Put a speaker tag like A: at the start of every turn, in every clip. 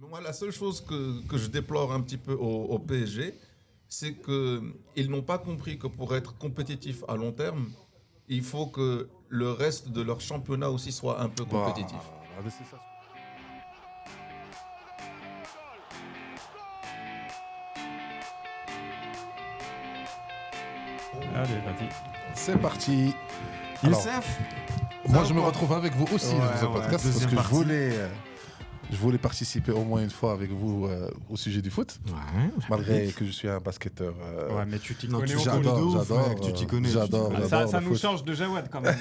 A: Moi, la seule chose que je déplore un petit peu au PSG, c'est qu'ils n'ont pas compris que pour être compétitif à long terme, il faut que le reste de leur championnat aussi soit un peu compétitif.
B: C'est ça.
C: Allez, vas-y.
B: C'est parti.
D: Youssef,
B: Moi, je me retrouve avec vous aussi
D: Ouais,
B: dans ce
D: ouais,
B: podcast parce
D: deuxième
B: que
D: partie.
B: je voulais participer au moins une fois avec vous au sujet du foot,
D: ouais.
B: malgré que je suis un basketteur.
C: Ouais, mais tu t'y
D: Non,
C: connais
D: tu
C: au
D: j'adore,
C: foot.
D: de ouf,
B: j'adore,
D: mec, tu t'y connais.
B: j'adore.
D: tu t'y
C: Ça,
B: j'adore
C: ça
B: le
C: nous
B: foot.
C: change de Jawad quand même.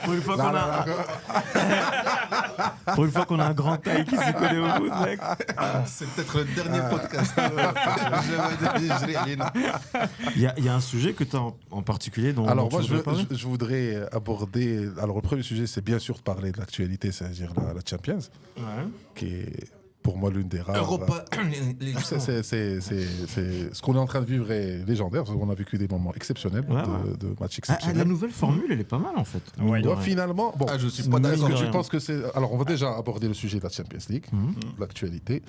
D: Pour une fois
B: Non,
D: qu'on
B: non,
D: a,
B: non,
D: pour une fois qu'on a un grand taille qui s'y connaît au foot, mec.
A: C'est peut-être le dernier podcast.
D: Il y a un sujet que tu as en particulier dont
B: Alors
D: dont
B: moi,
D: tu voudrais parler
B: je voudrais aborder. Alors le premier sujet, c'est bien sûr de parler de l'actualité, c'est-à-dire la Champions,
D: Ouais.
B: qui est pour moi l'une des rares.
A: Europa.
B: C'est ce qu'on est en train de vivre est légendaire, parce qu'on a vécu des moments exceptionnels,
D: Ouais,
B: de matchs
D: La
B: exceptionnels.
D: nouvelle formule, elle est pas mal en fait.
C: Ouais.
D: Mine de
B: Ouais,
D: rien.
B: finalement, bon,
A: Ah, je suis pas
D: Mine
B: est-ce
D: de
B: que tu
D: rien.
B: penses que c'est. Alors, on va déjà aborder le sujet de la Champions League,
D: Mhm.
B: l'actualité.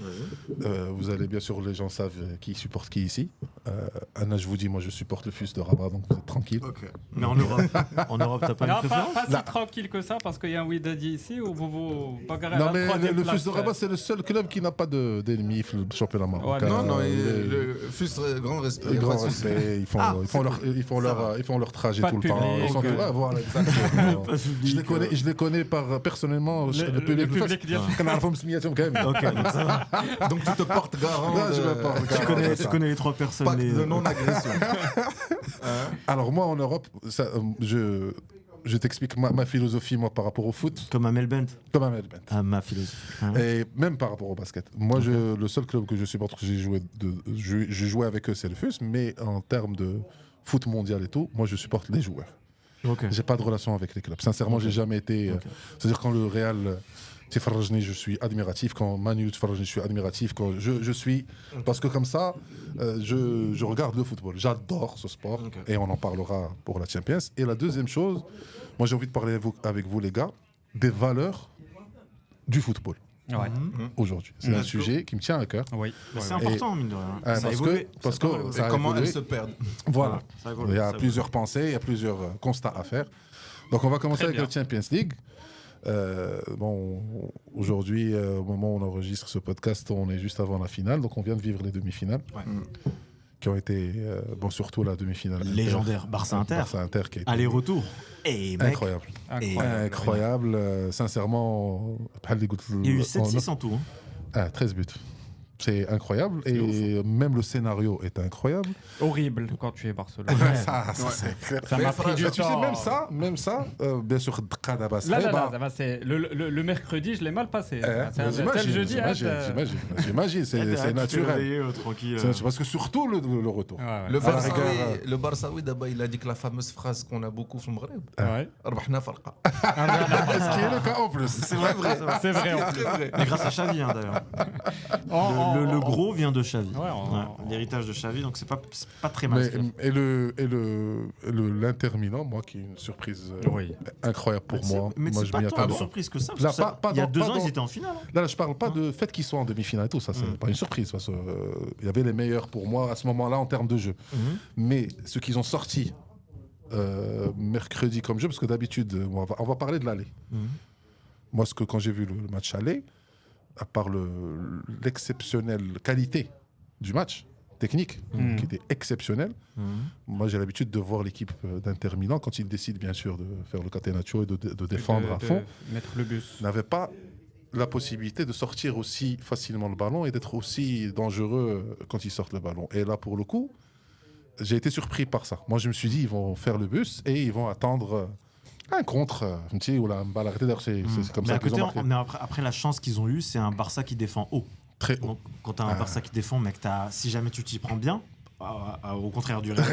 B: Vous allez bien sûr, les gens savent qui supporte qui ici. Anna, je vous dis, moi, je supporte le FUS de Rabat, donc vous êtes tranquille.
D: Mais en Europe, t'as pas une
C: Non,
D: préférence
C: pas si tranquille que ça, parce qu'il y a un Ouidadi ici où vous bagarrez à
B: Non,
C: la
B: mais
C: troisième
B: le
C: place.
B: FUS de Rabat, c'est le seul club qui n'a pas d'ennemis, le championnat marocain.
C: Ouais,
A: Non, non,
B: Les-
A: le FUS, grand respect.
B: les
A: pas
B: grands
A: de souci.
B: respects, ils font leur trajet
C: Pas
B: tout
C: de
B: le temps.
C: public,
B: Ils sont
C: ok.
B: tous là, voilà, exactement.
D: Pas public,
B: Je les connais personnellement.
C: Le public dit-
B: كنعرفهم سمياتهم كامل.
D: Ok, donc ça va.
A: Donc tu te portes garant.
B: Non, je me porte garant.
D: Tu connais les trois personnes.
A: Pacte
D: les-
A: de non-agression.
B: Alors moi en Europe, je t'explique ma philosophie moi par rapport au foot,
D: Comme Amel Bent.
B: comme un Melbent.
D: Ah, ma philosophie. Hein.
B: Et même par rapport au basket. Moi, le seul club que je supporte, que j'ai joué avec eux, c'est le FUS. Mais en termes de foot mondial et tout, moi, je supporte les joueurs.
D: Ok.
B: J'ai pas de relation avec les clubs. Sincèrement, j'ai jamais été. C'est-à-dire quand le Real Tfarajni, je suis admiratif. Quand Manu Tfarajni, je suis admiratif. Quand je suis parce que comme ça, je regarde le football. J'adore ce sport
D: Ok.
B: et on en parlera pour la Champions. Et la deuxième chose, moi j'ai envie de parler avec vous les gars des valeurs du football
C: Ouais.
B: aujourd'hui. C'est un sujet qui me tient à cœur.
C: Oui.
D: Mais c'est
C: Ouais.
D: important, mine de rien. Ça a
B: parce
D: évolué.
B: que, parce
D: Ça a pas mal
B: que
D: évolué.
B: ça a
A: Comment
B: évolué.
A: elles se perdent.
B: Voilà.
D: Ça a évolué,
B: Il y
D: ça
B: a
D: a
B: plusieurs pensées, il y a plusieurs constats à faire. Donc on va commencer
C: Très
B: avec la Champions League. Bon, aujourd'hui, au moment où on enregistre ce podcast, on est juste avant la finale, donc on vient de vivre les demi-finales,
D: Ouais.
B: qui ont été, bon, surtout la demi-finale Inter.
D: Légendaire. Barça-Inter.
B: Barça-Inter qui a été
D: Aller-retour. Et mec,
B: incroyable.
C: Incroyable.
B: Sincèrement,
D: il y a eu 7-6 en tout. Hein.
B: 13 buts. C'est incroyable et même le scénario est incroyable.
C: Horrible quand tu es Barcelone.
B: Ça, c'est clair.
C: Ça m'a pris du
B: Tu sais,
C: temps.
B: même ça, bien sûr, Dqada
C: Là,
B: Basreba.
C: ça va, c'est le mercredi, je l'ai mal passé. C'est un tel
B: J'imagine,
C: jeudi.
B: j'imagine, c'est naturel.
D: Tranquille.
B: C'est parce que surtout le retour.
A: Le
B: À la
A: Barçaoui,
B: rigueur,
A: le Barçaoui, d'abord, il a dit que la fameuse phrase qu'on a beaucoup في المغرب.
C: Ouais.
A: ربحنا فرقة.
B: Ce qui est le cas en plus.
A: C'est vrai, vrai.
C: C'est vrai. en
A: Très vrai.
D: Mais grâce à Xavi, hein, d'ailleurs. Le gros vient de Xavi.
C: Ouais,
D: L'héritage de Xavi, donc c'est pas très mal.
B: Mais,
D: ce qu'il a fait.
B: l'Inter Milan, moi, qui est une surprise
C: Oui.
B: incroyable pour moi.
D: Mais
B: Moi,
D: c'est
B: je
D: pas
B: m'y
D: tant de
B: attendais.
D: surprise que ça. parce
B: Là,
D: que ça-
B: pas
D: il y a
B: dans-
D: 2
B: pas
D: ans,
B: dans-
D: ils étaient en finale. Hein.
B: Là, je parle pas de fait qu'ils soient en demi-finale et tout, ça, c'est pas une surprise. Parce que, il y avait les meilleurs pour moi à ce moment-là en termes de jeu. Mais ce qu'ils ont sorti mercredi comme jeu, parce que d'habitude, on va parler de l'aller. Moi, quand j'ai vu le match aller, à part l'exceptionnelle qualité du match, technique, qui était exceptionnelle, moi j'ai l'habitude de voir l'équipe d'Inter Milan, quand ils décident bien sûr de faire le catenaccio et de défendre à fond,
C: Mettre le bus.
B: n'avait pas la possibilité de sortir aussi facilement le ballon et d'être aussi dangereux quand ils sortent le ballon. Et là, pour le coup, j'ai été surpris par ça. Moi, je me suis dit, ils vont faire le bus et ils vont attendre un contre, un petit ou la balle arrêtée. D'ailleurs, c'est comme
D: Mais
B: ça
D: à
B: qu'ils
D: côté,
B: ont marqué.
D: mais après, la chance qu'ils ont eue, c'est un Barça qui défend haut.
B: Très haut.
D: Donc, quand t'as un Barça qui défend, mec, si jamais tu t'y prends bien, au contraire du Real,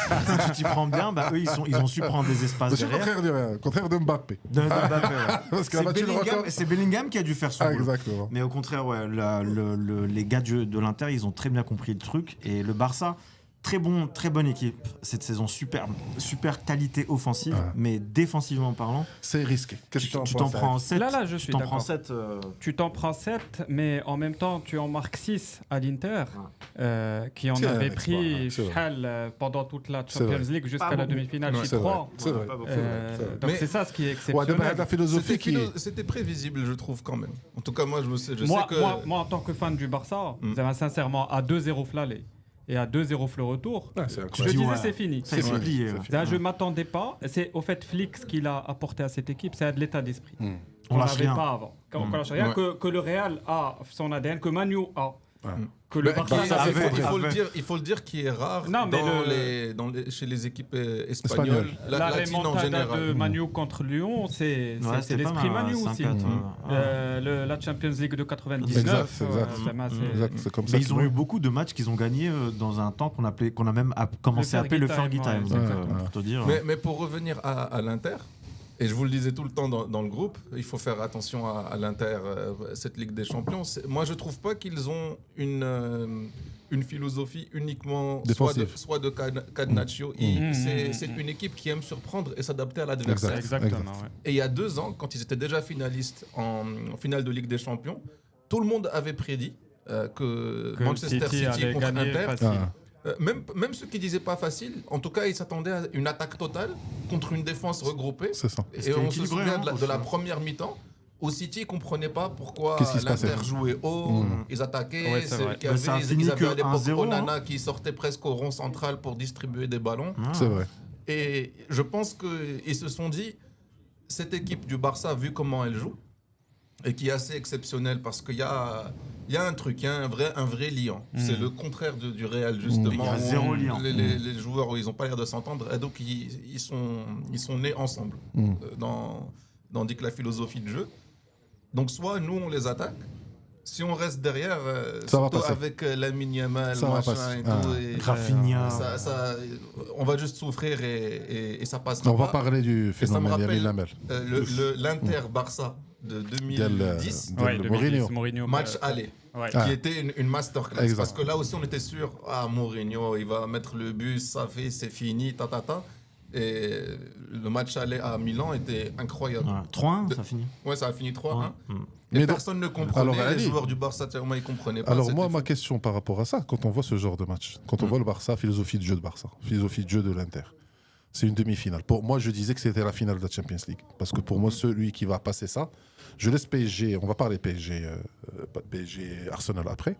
D: par exemple, si tu t'y prends bien, bah, eux, ils ont su prendre des espaces
B: C'est le
D: derrière.
B: contraire de Mbappé.
D: De Mbappé, ouais.
B: Parce qu'il a battu le record.
D: C'est Bellingham qui a dû faire son boulot.
B: Exactement.
D: Mais au contraire, ouais, les gars de l'Inter, ils ont très bien compris le truc. Et le Barça, très bonne équipe cette saison, super qualité offensive, mais défensivement parlant,
B: c'est risqué. Qu'est-ce que
D: tu t'en prends 7.
C: Là, je suis d'accord.
D: 7.
C: Tu t'en prends 7, mais en même temps, tu en marques 6 à l'Inter, qui en
B: C'est un
C: avait
B: exploit,
C: pris
B: c'est vrai.
C: pendant toute la
B: C'est
C: Champions
B: vrai.
C: League jusqu'à
D: Pas
C: la
D: beaucoup.
C: demi-finale
B: Ouais,
C: chez
B: c'est vrai.
C: 3.
B: C'est vrai.
C: Donc
A: Mais-
C: c'est ça ce qui est
B: Ouais,
C: exceptionnel.
B: la philosophie qui est...
A: C'était prévisible, je trouve, quand même. En tout cas, moi, je sais que...
C: Moi, en tant que fan du Barça, sincèrement, à 2-0 l'aller et à 2-0 le retour,
B: Ouais, c'est
C: je
B: incroyable.
C: disais
D: ouais.
C: c'est fini.
D: Ça, c'est plié.
C: Là, je ne m'attendais pas. C'est au fait Flick ce qu'il a apporté à cette équipe, c'est de l'état d'esprit.
D: On
C: On
D: lâche
C: n'avait
D: rien.
C: pas avant. Qu'on lâche rien,
A: Ouais.
C: que le Real a son ADN, que Manu a. Que le
B: Mais
C: Barça
B: Barça
C: n'avait
B: avait-
C: pas.
A: Il faut le dire qui est rare
C: Non, mais
A: chez les équipes espagnoles,
B: Espagnoles.
C: La
A: latines en
C: remontada
A: général.
C: de Manu contre Lyon, c'est
D: Ouais, c'était
C: l'esprit
D: pas mal,
C: Manu
D: 5-4,
C: aussi. La Champions League de 99.
B: Exact,
C: c'est-
B: Exact, c'est comme ça.
D: Mais
B: qu'il
D: ils ont
B: faut.
D: eu beaucoup de matchs qu'ils ont gagnés dans un temps qu'on a même commencé à appeler le Fergie Time,
C: ouais,
D: pour te dire.
A: Mais pour revenir à l'Inter, et je vous le disais tout le temps dans le groupe, il faut faire attention à l'Inter, cette Ligue des Champions. Moi, je trouve pas qu'ils ont une philosophie uniquement
B: Défensive.
A: soit de catenaccio. C'est une équipe qui aime surprendre et s'adapter à l'adversaire.
C: Exactement. ouais.
A: Et il y a 2 ans, quand ils étaient déjà finalistes en finale de Ligue des Champions, tout le monde avait prédit que Manchester City
C: allait
A: contre
C: gagner
A: Inter.
C: facile.
A: Même ceux qui disaient pas facile, en tout cas, ils s'attendaient à une attaque totale contre une défense regroupée.
B: C'est ça.
A: Et
D: C'était
A: on se
D: équilibré,
A: souvient
D: hein,
A: de la
D: au
A: première mi-temps. Au City, ils comprenaient pas pourquoi
B: Qu'est-ce qui se passait
A: l'Inter jouait haut, ils attaquaient.
C: Ouais, c'est vrai.
A: qu'il y
D: Ça a
A: avait,
D: fini
A: ils avaient
D: que
A: à l'époque
D: 1-0,
A: Onana qui sortait presque au rond central pour distribuer des ballons.
B: C'est vrai.
A: Et je pense qu'ils se sont dit, cette équipe du Barça, vu comment elle joue, et qui est assez exceptionnelle parce qu'il y a un truc, il y a un vrai liant. C'est le contraire du Real, justement.
D: Il y a
A: où
D: zéro liant.
A: Les joueurs, ils n'ont pas l'air de s'entendre, et donc ils sont nés ensemble dans dit que la philosophie de jeu. Donc soit nous, on les attaque, si on reste derrière,
B: Ça va
A: surtout
B: passer.
A: avec Lamine Yamal,
B: Ça va
A: machin
B: passer.
A: et tout, et
D: Rafinha.
A: on va juste souffrir et ça passera
B: On va
A: pas.
B: parler du
A: Et ça me
B: phénomène Yamin
A: rappelle
B: Lamel.
A: l'Inter-Barça de 2010,
C: Ouais,
B: de
C: 2010,
B: Mourinho.
A: match aller,
C: Ouais.
A: qui était une masterclass.
B: Exact.
A: Parce que là aussi, on était sûr, Mourinho, il va mettre le but, c'est fini, ta. Et le match aller à Milan était incroyable.
D: Voilà. 3-1, ça finit.
A: Ouais, ça a fini 3-1.
D: Ouais.
A: Et
B: Mais donc-
A: personne ne comprenait,
B: Alors,
A: les
B: Ali.
A: joueurs du Barça, tellement ils comprenaient pas.
B: Alors
A: c'était
B: moi,
A: fou.
B: ma question par rapport à ça, quand on voit ce genre de match, quand on voit le Barça, philosophie de jeu de Barça, philosophie de jeu de l'Inter, c'est une demi-finale. Pour moi, je disais que c'était la finale de la Champions League. Parce que pour moi, celui qui va passer ça, je laisse PSG, on va parler PSG, PSG Arsenal après.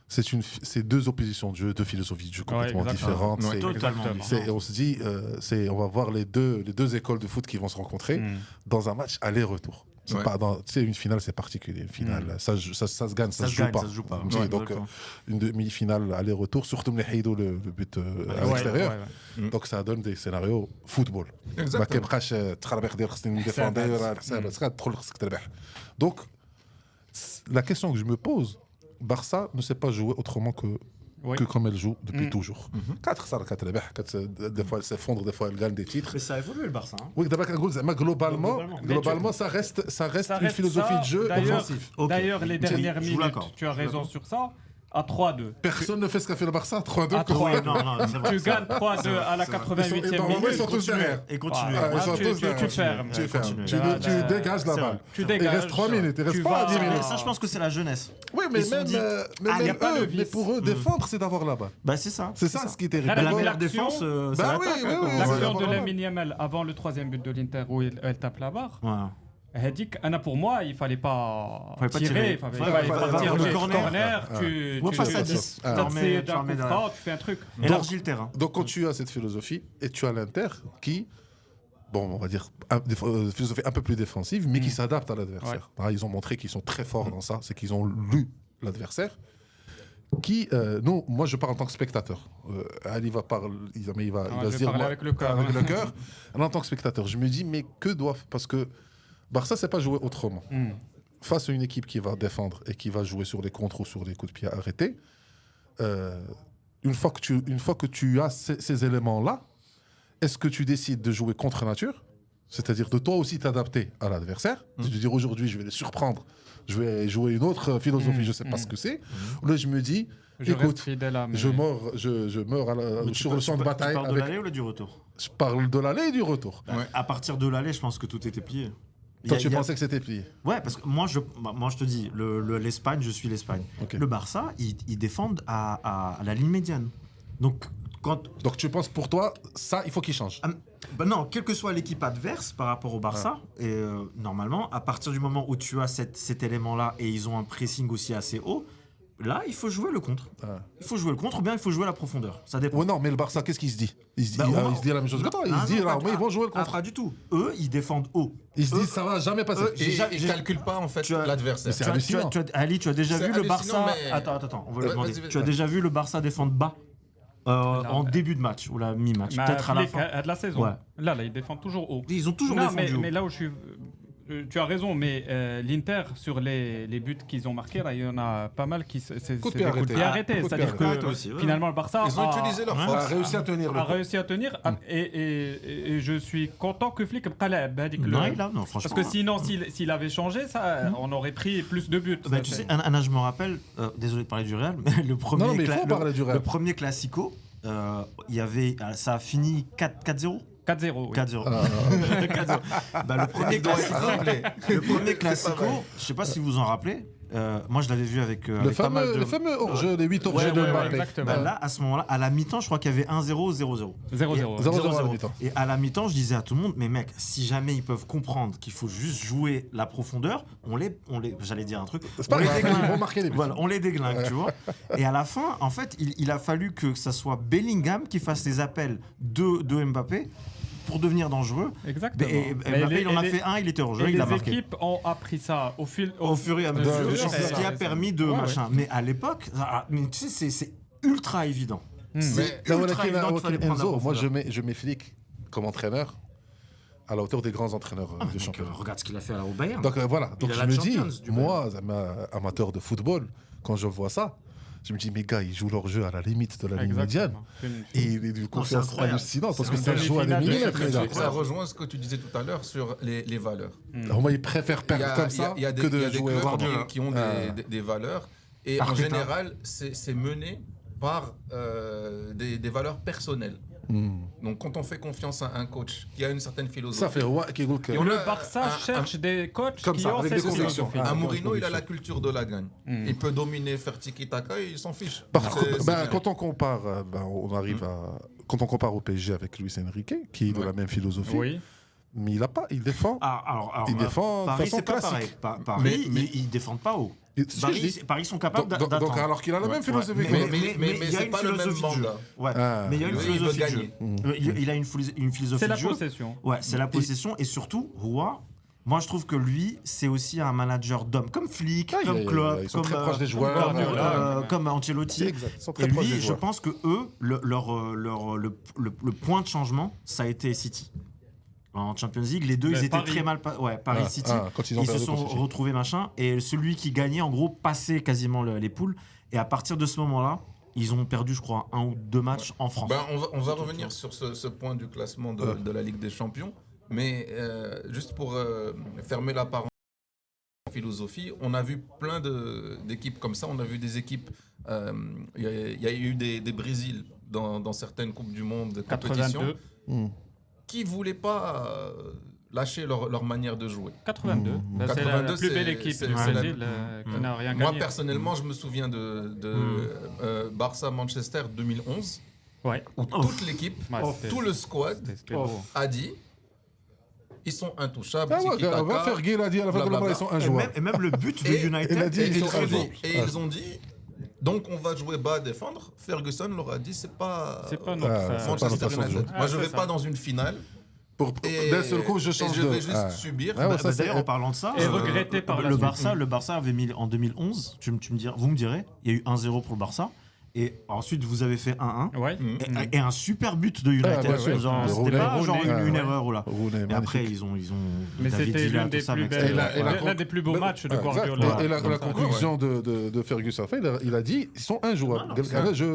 B: C'est deux oppositions de jeu, deux philosophies de jeu complètement
C: exactement.
B: différentes.
A: Ouais.
B: C'est-
D: Totalement.
B: on se dit, on va voir les deux écoles de foot qui vont se rencontrer dans un match aller-retour. C'est
A: Ouais.
B: pas dans, tu sais, une finale, c'est particulier. Une finale, ça se gagne, ça se joue pas.
D: Ça se joue pas.
B: Tu sais,
D: Ouais,
B: donc,
D: exactement.
B: une demi-finale aller-retour, surtout le but à
C: Ouais,
B: l'extérieur.
C: ouais.
B: Donc ça donne des scénarios football.
A: Exactement.
B: ما كيبقاش تخربق ديال خصني نديفوندي راه حساب تدخل خصك تربح. Donc la question que je me pose, Barça ne sait pas jouer autrement
C: Oui.
B: que comme elle joue depuis toujours. 4 صار كتربح des fois elle s'effondre, des fois elle gagne des titres.
D: Mais ça a évolué le Barça. Hein.
B: Oui, d'abord كنقول زعما
D: Globalement.
B: globalement ça reste
C: Ça
B: une
C: reste
B: philosophie
C: ça.
B: de jeu
C: D'ailleurs-
B: offensif.
D: Ok.
C: D'ailleurs, les dernières
D: Je vous
C: minutes,
D: l'accorde.
C: tu as raison sur ça, à 3-2.
B: Personne ne fait ce qu'a fait le Barça 3-2.
C: À 3.
D: Oui, non, c'est vrai.
C: Tu gagnes 3-2 à la
B: Ils
C: 88e
B: normalement, ils
C: minute.
B: sont tous derrière.
D: Et continue.
C: Ah,
B: Ils sont tous
C: tu
B: derrière.
C: fermes.
B: Tu fermes.
D: Continue.
B: Tu dégages la
D: C'est
B: balle.
D: vrai.
C: Tu
B: Il
C: dégages.
B: reste 3 minutes, il reste
C: Tu
B: pas
C: vas-
B: 10 minutes.
D: Ça, je pense que c'est la jeunesse.
B: Oui, mais
D: Ils se sont
B: même,
D: dit,
C: y a pas de
B: mais
C: vice.
B: pour eux, défendre, c'est d'avoir la balle.
D: Bah, c'est ça.
B: C'est ça ce qui est terrible.
C: Ah,
D: La
C: la
D: meilleure
C: l'action-
D: défense, c'est
B: Bah
D: l'attaque.
B: oui, oui, oui.
C: L'action
B: Ouais,
C: de
B: ouais.
C: Lamine Yamal avant le 3e but de l'Inter où elle tape la barre.
D: Voilà.
C: Hadik, pour moi, il fallait pas
D: Fallait pas
C: tirer,
D: tirer.
C: il fallait
D: Fallait
C: pas tirer
D: le
C: le
D: corner.
C: corner. Tu
D: Ouais, passe à
C: tu
D: 10.
B: Ah.
C: tu
D: Tu
C: essaies
D: remets
C: d'un coup
D: dans-
C: franc, tu fais un truc.
D: Élargis le terrain.
B: Donc quand tu as cette philosophie et tu as l'Inter qui, bon, on va dire, philosophie un peu plus défensive, mais qui s'adapte à l'adversaire. Ah, ils ont montré qu'ils sont très forts dans ça, c'est qu'ils ont lu l'adversaire. Qui, moi je parle en tant que spectateur. Ali va parler, il va
C: je
B: se
C: vais
B: dire
C: parler
B: moi,
C: avec le cœur.
B: avec le cœur. En tant que spectateur, je me dis mais que doivent, parce que Barça c'est pas jouer autrement. Face à une équipe qui va défendre et qui va jouer sur les contres ou sur les coups de pied arrêtés, une fois que tu as ces éléments-là, est-ce que tu décides de jouer contre nature C'est-à-dire de toi aussi t'adapter à l'adversaire. De te dire aujourd'hui, je vais les surprendre. Je vais jouer une autre philosophie, je ne sais pas ce que c'est. Là, je me dis,
C: Je reste
B: écoute,
C: fidèle à mes-
B: je meurs sur le champ de bataille.
D: Tu parles de l'aller ou du retour?
B: Je parle de l'aller et du retour.
D: À partir de l'aller, je pense que tout était plié.
B: Toi, tu pensais que c'était plié.
D: Ouais, parce que moi, je te dis, l'Espagne, je suis l'Espagne.
B: Ok.
D: Le Barça, ils défendent à la ligne médiane. Donc,
B: Donc tu penses pour toi, ça, il faut qu'il change.
D: non, quelle que soit l'équipe adverse par rapport au Barça, et normalement, à partir du moment où tu as cet élément-là et ils ont un pressing aussi assez haut, là, il faut jouer le contre. Il faut jouer le contre ou bien il faut jouer la profondeur. Ça dépend.
B: Ouais, non, mais le Barça, qu'est-ce qu'il se dit? Il se dit la même chose que toi. Il se dit, là, ils vont jouer le contre.
D: Pas du tout. Eux, ils défendent haut.
B: Ils se disent, ça va jamais passer.
A: Et ils ne calculent pas en fait l'adversaire.
B: Mais c'est hallucinant.
D: Ali, tu as déjà
A: C'est
D: vu le
A: hallucinant,
D: Barça.
A: mais-
D: Attends, on va le
A: Ouais,
D: demander.
A: vas-y.
D: Tu as déjà vu le Barça défendre bas en
C: mais-
D: début de match ou la mi-match,
C: Mais
D: peut-être à la fin.
C: de la saison.
D: Ouais.
C: Là, ils défendent toujours haut.
D: Ils ont toujours
C: Non,
D: défendu haut.
C: mais là où je suis. Tu as raison, mais l'Inter, sur les buts qu'ils ont marqués, là, il y en a pas mal qui. C'est
B: Coup de
C: des
B: pied
C: coups de pied
B: arrêté.
C: arrêtés.
B: Coup de pied
C: C'est-à-dire
D: arrêté
C: que
D: aussi, ouais.
C: finalement, le Barça
A: Ils ont utilisé leur
B: On a
A: force.
B: réussi à tenir le
C: a
B: coup.
C: réussi à tenir. Et je suis content que Flick
D: Non, franchement.
C: parce que sinon, s'il avait changé, ça, on aurait pris plus de buts.
D: Bah,
C: Ça,
D: tu
C: c'est-
D: sais, Anna, je me rappelle, désolé de parler du Real, mais le premier,
B: Non, mais il faut parler du Real.
D: le premier Classico, il y avait, ça a fini 4-0.
C: 4-0. oui.
D: 4-0. 4-0. Bah, le premier
A: Il doit être
D: Classico,
A: rappelé.
D: le premier Classico, je sais pas si vous en rappelez. Moi, je l'avais vu avec,
B: Le
D: avec pas mal de.
B: fameux hors-jeu, les 8 hors-jeux
C: Ouais,
B: de
C: ouais,
B: Mbappé.
C: exactement.
D: Bah, là, à ce moment-là, à la mi-temps, je crois qu'il y avait 1-0, 0-0.
C: 0-0.
B: 0-0 à la mi-temps.
D: Et à la mi-temps, je disais à tout le monde, mais mec, si jamais ils peuvent comprendre qu'il faut juste jouer la profondeur, j'allais dire un truc,
B: C'est pas
D: on les
B: grave,
D: déglingue.
B: ils vont marquer les buts.
D: Voilà, on les déglingue, tu vois. Et à la fin, en fait, il a fallu que ça soit Bellingham qui fasse les appels de Mbappé pour devenir dangereux.
C: Exactement.
D: Et Mbappé, il en a fait un, il était hors jeu,
C: Et
D: il a
C: les
D: marqué.
C: équipes ont appris ça au fil
D: Au fur et à mesure,
B: de
D: c'est ce qui a
C: c'est-
D: permis de
C: Ouais,
D: machin. Mais à l'époque, mais tu sais, c'est ultra évident. C'est
B: Là,
D: ultra évident qu'il fallait prendre la
B: Enzo, moi
D: profondeur.
B: je mets Flick comme entraîneur à la hauteur des grands entraîneurs du
D: Donc,
B: championnat.
D: regarde ce qu'il a fait au Bayern.
B: Donc voilà, donc
D: a
B: je
D: la
B: me dis,
D: Champions du
B: moi, amateur de football, quand je vois ça, je me dis, mes gars, ils jouent leur jeu à la limite de la ligne médiane. Et il est d'une confiance
D: incroyable.
B: hallucinante parce
C: C'est
B: que ça
C: une
B: joue à des
C: demi-finale de
B: millimètres, les gars.
C: Champions
A: Ça rejoint ce que tu disais tout à l'heure sur les valeurs.
B: Moi, ils préfèrent perdre comme ça
A: Il y a des,
B: que
A: il y
B: de
A: a des
B: jouer
A: clubs
B: au
A: qui ont des valeurs. Et en
D: Arteta.
A: général, c'est mené par des valeurs personnelles. Donc quand on fait confiance à un coach qui a une certaine philosophie.
B: Ça fait roi qui goûte que.
A: Et on
C: Le
A: a
C: Barça cherche des coachs
B: comme
C: qui
B: ça,
C: ont
B: avec
C: cette
B: des convictions.
C: philosophie.
B: Ah,
A: Un Mourinho, il a
B: conviction.
A: la culture de la gagne. Il peut dominer, faire tiki-taka, il s'en fiche.
B: Par
A: C'est-
B: contre,
A: c'est
B: ben,
A: bien.
B: quand on compare, on arrive à. Quand on compare au PSG avec Luis Enrique, qui est de la même philosophie,
C: Oui.
B: mais il défend.
A: Ah,
B: Il défend de
D: Paris,
B: façon
D: c'est pas
B: classique.
D: pareil. Paris,
A: Mais-
D: ils défendent pas haut.
B: C'est ce que je dis.
D: Paris sont capables
B: Donc,
D: d'attendre.
B: alors qu'il a la même philosophie que
A: mais-
B: nous.
A: mais
D: il y a
A: c'est
D: une
A: pas le même
D: philosophie de jeu.
A: mandat.
D: Ouais.
B: Ah.
D: Mais il y a une
A: Lui, il veut
D: philosophie de jeu.
A: gagner.
D: Il a une philosophie
C: C'est
D: de
C: la
D: jeu.
C: possession.
D: Ouais, c'est la possession et surtout, Roy. Moi, je trouve que lui, c'est aussi un manager d'homme, comme Flick, comme Klopp,
B: ils sont
D: comme
B: très proches des joueurs.
C: Guardiola.
D: comme Ancelotti.
B: C'est exact. Ils sont
D: Et
B: très proches
D: lui,
B: des
D: je
B: joueurs.
D: pense que eux, le point de changement, ça a été City. En Champions League, les deux,
C: Mais
D: ils étaient
C: Paris.
D: très mal. Ouais, Paris, City.
B: Quand ils ont
D: Ils se
B: perdu
D: sont
B: contre City.
D: retrouvés machin. Et celui qui gagnait, en gros, passait quasiment les poules. Et à partir de ce moment-là, ils ont perdu, je crois, 1 ou 2 matchs en France.
A: Ben, on va revenir sur ce point du classement de la Ligue des Champions. Mais juste pour fermer la parenthèse philosophie, on a vu plein d'équipes comme ça. On a vu des équipes. Il y a eu des Brésil dans certaines Coupes du Monde de compétition
C: 82.
A: qui ne voulaient pas lâcher leur manière de jouer.
C: 82. Ben, c'est la
A: 82,
C: plus belle
A: c'est-
C: équipe
A: c'est-
C: du
A: c'est la-
C: Brésil qui n'a rien
A: Moi,
C: gagné.
A: personnellement, je me souviens de Barça-Manchester 2011,
C: Ouais.
A: où toute l'équipe,
C: Ouais, c'était-
A: tout le squad
C: c'était beau.
A: a dit ils sont intouchables.
B: Ah ouais,
A: tiki-taka,
B: on va faire Guy, il a dit à la fin de la
A: blablabla.
B: ils sont
D: Et
B: injouables.
D: même le but de
A: Et-
D: United.
B: il a dit-
A: Et,
B: ils
A: ils
B: sont
A: ont dit,
B: injouables.
A: ils ont dit, donc on va jouer bas, défendre. Ferguson leur a dit, c'est pas
C: C'est pas notre.
B: Ah, c'est pas
A: Manchester
B: notre façon de
A: United.
B: jouer.
A: Moi, je
C: Ah,
A: vais
C: c'est
A: pas
C: ça.
A: dans une finale. Et
B: D'un seul coup, je change
A: et
B: de.
A: je vais juste
B: Ah.
A: subir.
B: Ah ouais,
D: Bah,
B: ça, c'est-
D: D'ailleurs, en parlant de ça,
C: Et regretté par la
D: le
C: suite.
D: Barça avait mis en 2011, vous me direz, il y a eu 1-0 pour le Barça. Et ensuite, vous avez fait 1-1.
C: Ouais.
D: Et un super but de United.
B: bien sûr.
D: Genre,
B: De
D: c'était
B: Rooney.
D: pas genre
C: Rooney,
D: une
C: ouais.
D: erreur ou là.
B: Rooney,
D: Et après,
B: magnifique.
D: ils ont
C: Mais
D: David
C: c'était
D: Villa,
C: l'un des
D: tout ça,
C: plus
D: mec,
C: belles,
B: et la-
C: l'un des plus beaux matchs de
B: Exact.
C: Guardiola.
B: Et la conclusion de Ferguson, il a dit ils sont injouables.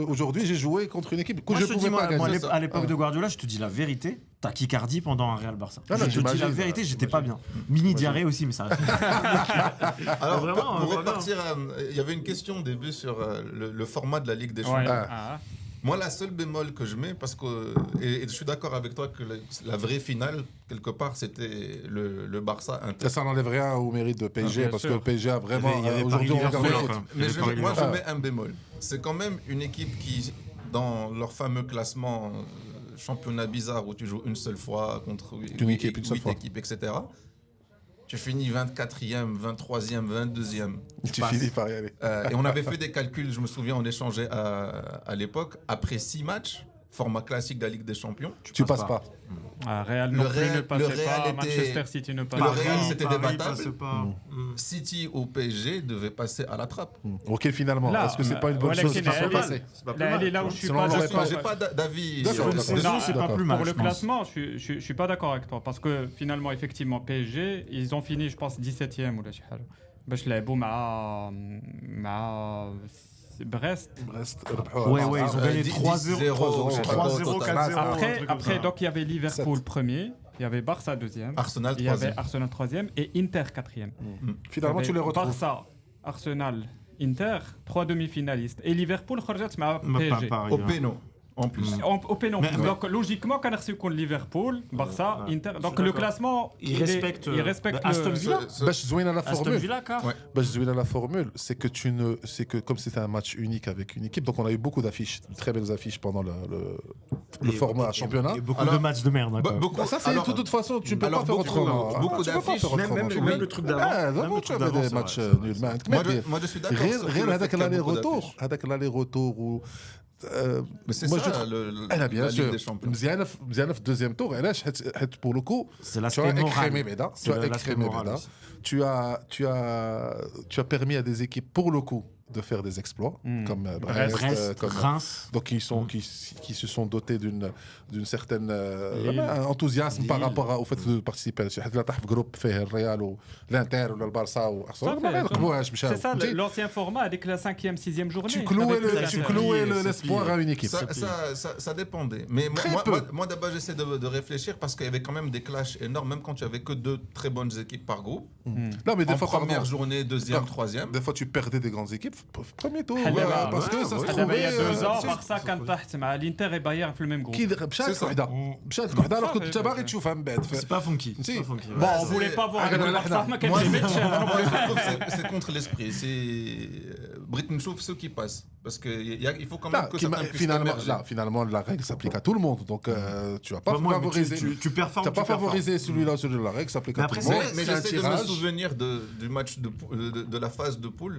B: Aujourd'hui, j'ai joué contre une équipe que
D: Moi,
B: je
D: je te
B: ne pouvais
D: dis,
B: pas
D: moi,
B: gagner.
A: ça.
D: à l'époque de Guardiola, je te dis la vérité. tachycardie pendant un Real Barça.
B: Ah non,
D: Je te dis la
B: j'imagine,
D: vérité, j'étais pas bien. Mini diarrhée aussi, mais ça reste.
A: Alors,
D: Vraiment,
A: pour
D: vraiment.
A: repartir, il y avait une question au début sur le format de la Ligue des
C: Ouais.
A: Champions.
C: Ah.
A: Moi, la seule bémol que je mets, parce que, et je suis d'accord avec toi que la vraie finale, quelque part, c'était le Barça Inter.
B: Ça n'enlève rien au mérite de PSG,
C: bien
B: parce
C: sûr.
B: que le PSG a vraiment.
D: Il y avait
B: Aujourd'hui, on regarde
D: Paris-Liverpool,
B: le
D: hein,
B: foot.
D: quand même.
A: Mais
D: Il y avait
A: moi, je
D: Paris-Liverpool.
A: mets un bémol. C'est quand même une équipe qui, dans leur fameux classement championnat bizarre où tu joues une seule fois contre
B: Une équipe, une seule
A: 8
B: fois.
A: équipes, etc. Tu finis 24e, 23e, 22e.
B: Tu finis par y aller.
A: Et on avait fait des calculs, je me souviens, on échangeait à l'époque. Après 6 matchs, format classique de la Ligue des Champions,
B: Tu passes pas.
C: Real
A: Le
C: non plus
A: Real-
C: ne passait
A: le Real
C: pas,
A: était-
C: Manchester City ne
A: Le
C: passait
A: Real,
C: pas.
A: c'était
D: Paris
A: débattable.
D: passe pas.
A: City ou PSG devaient passer à la trappe.
B: Ok, finalement.
C: Là,
B: Est-ce que c'est pas une bonne
C: voilà,
B: chose
C: qui
B: qui soit
C: n'est-
B: passée
D: C'est pas plus
C: Là,
D: mal.
C: elle est là où je suis
B: Sinon,
C: pas
B: on l'aurait
C: d'accord.
A: J'ai pas d'avis.
B: D'accord,
D: Une
B: d'accord.
D: saison, c'est pas
B: D'accord.
D: plus mal.
C: Pour le
D: je pense.
C: classement, je suis pas d'accord avec toi parce que finalement, effectivement, PSG, ils ont fini, je pense, 17e ou là, شي حاجة. باش لعبوا مع Brest.
B: Brest.
D: Ouais, ils ont gagné
A: 10,
D: 3-0,
A: 3-0,
D: 3-0, 4-0.
C: Après, donc il y avait Liverpool premier, il y avait Barça deuxième,
A: Arsenal
C: il y avait
A: 3e.
C: Arsenal troisième et Inter quatrième.
B: Finalement, tu les retrouves.
C: Barça, Arsenal, Inter, 3 demi-finalistes. Et Liverpool خرجت مع PSG.
A: Au péno, en plus.
C: Au pénal.
D: Mais-
C: Donc logiquement, quand on a contre Liverpool, Barça,
D: Ouais.
C: Inter.
D: Je
C: Donc
D: suis
C: le
D: d'accord.
C: classement,
D: Il respecte,
C: il respecte
D: Aston
C: le-
D: Villa.
B: باش زوينه la
D: Aston
B: formule.
D: Villa, car.
A: Ouais.
B: باش زوينه la formule, c'est que comme c'était un match unique avec une équipe, donc on a eu beaucoup d'affiches, de très belles affiches pendant le format championnat.
D: Et beaucoup
A: Alors,
D: de matchs de merde. hein, quand même.
A: Beaucoup,
B: Ça, c'est
A: alors,
B: de toute façon, tu ne peux
A: alors,
B: pas faire
A: beaucoup-
B: autrement.
A: beaucoup
B: Tu peux pas
A: d'affiches,
B: faire
D: Même
B: autrement.
D: le truc d'avant.
B: Ah,
D: même
B: avant,
D: le
B: tu
D: truc
B: avais
D: d'avant,
B: des
D: c'est
B: matchs
D: vrai.
B: nuls.
A: moi, je suis d'accord. sur
B: Rien
A: le fait
B: avec
A: qu'il y a beaucoup
B: l'aller-retour.
A: d'affiches.
B: Avec l'aller-retour ou.
A: Mais c'est
B: Moi,
A: ça,
B: je trouve-
A: la
B: bien
A: Ligue
B: sûr.
A: des Champions.
B: مزيانه في الدeuxième tour. علاش حيت pour le coup,
D: C'est
B: tu as
D: l'aspect
B: écrémé
D: moral.
B: Beda.
D: C'est
B: Tu as
D: l'aspect
B: écrémé
D: moral
B: Beda.
D: aussi.
B: Tu as permis à des équipes pour le coup de faire des exploits comme Brest,
D: Brest,
B: comme
D: Reims.
B: donc qui se sont dotés d'une certaine enthousiasme par
D: Lille.
B: rapport au fait de participer. حيت لا طاح في جروب فيه الريال والانتر ولا البارسا
C: Ça
B: وارسنال
C: fait-
B: ما غيرقبوهاش مشاو.
C: C'est ça
B: فهمتي؟
C: l'ancien format avec la 5e, 6e journée.
B: Tu clouais
C: Avec la-
D: c'est
B: le-
D: plié,
B: l'espoir
D: c'est
B: à une équipe.
A: Ça dépendait. Mais
B: Très
A: moi,
B: peu.
A: moi, d'abord, j'essaie de réfléchir parce qu'il y avait quand même des clashs énormes, même quand tu avais que 2 très bonnes équipes par groupe.
B: Non, mais des
A: En
B: fois,
A: première
B: pardon,
A: journée, deuxième,
B: Non.
A: troisième.
B: des fois tu perdais des grandes équipes premier tour
C: حلبة.
B: parce que ça se
C: دابا
B: trouvait
C: il y a 2 ans,
B: tu sais,
C: Barça كان تحت مع الانتر وبايرن في الميم
B: كي
C: جروب.
B: مشات
A: C'est ça.
B: وحده مشات وحده alors que
C: Ça,
B: انت
C: c'est-
B: باغي تشوفها من بعد
D: C'est pas funky.
B: Si.
D: C'est pas funky.
C: Bon, on
A: c'est-
C: voulait pas voir
B: Ah,
C: le
B: là,
C: Barça
B: là.
C: ما كانش
A: Moi,
C: يمشي.
A: moi, je trouve que c'est contre l'esprit. C'est Britain chauffe ceux qui passent. Parce qu'il faut quand même
B: Là,
A: que certains puissent
B: finalement,
A: émerger.
B: finalement, la règle s'applique à tout le monde. Donc, tu vas pas
D: Moi, mais
B: favoriser.
D: tu performes.
B: Tu n'as pas
D: tu performes.
B: favorisé celui-là, celui-là. La règle s'applique
D: Mais
B: à tout
D: après,
B: le monde.
A: Mais
B: C'est un
A: j'essaie de me
B: tirage.
A: souvenir du match de la phase de poule.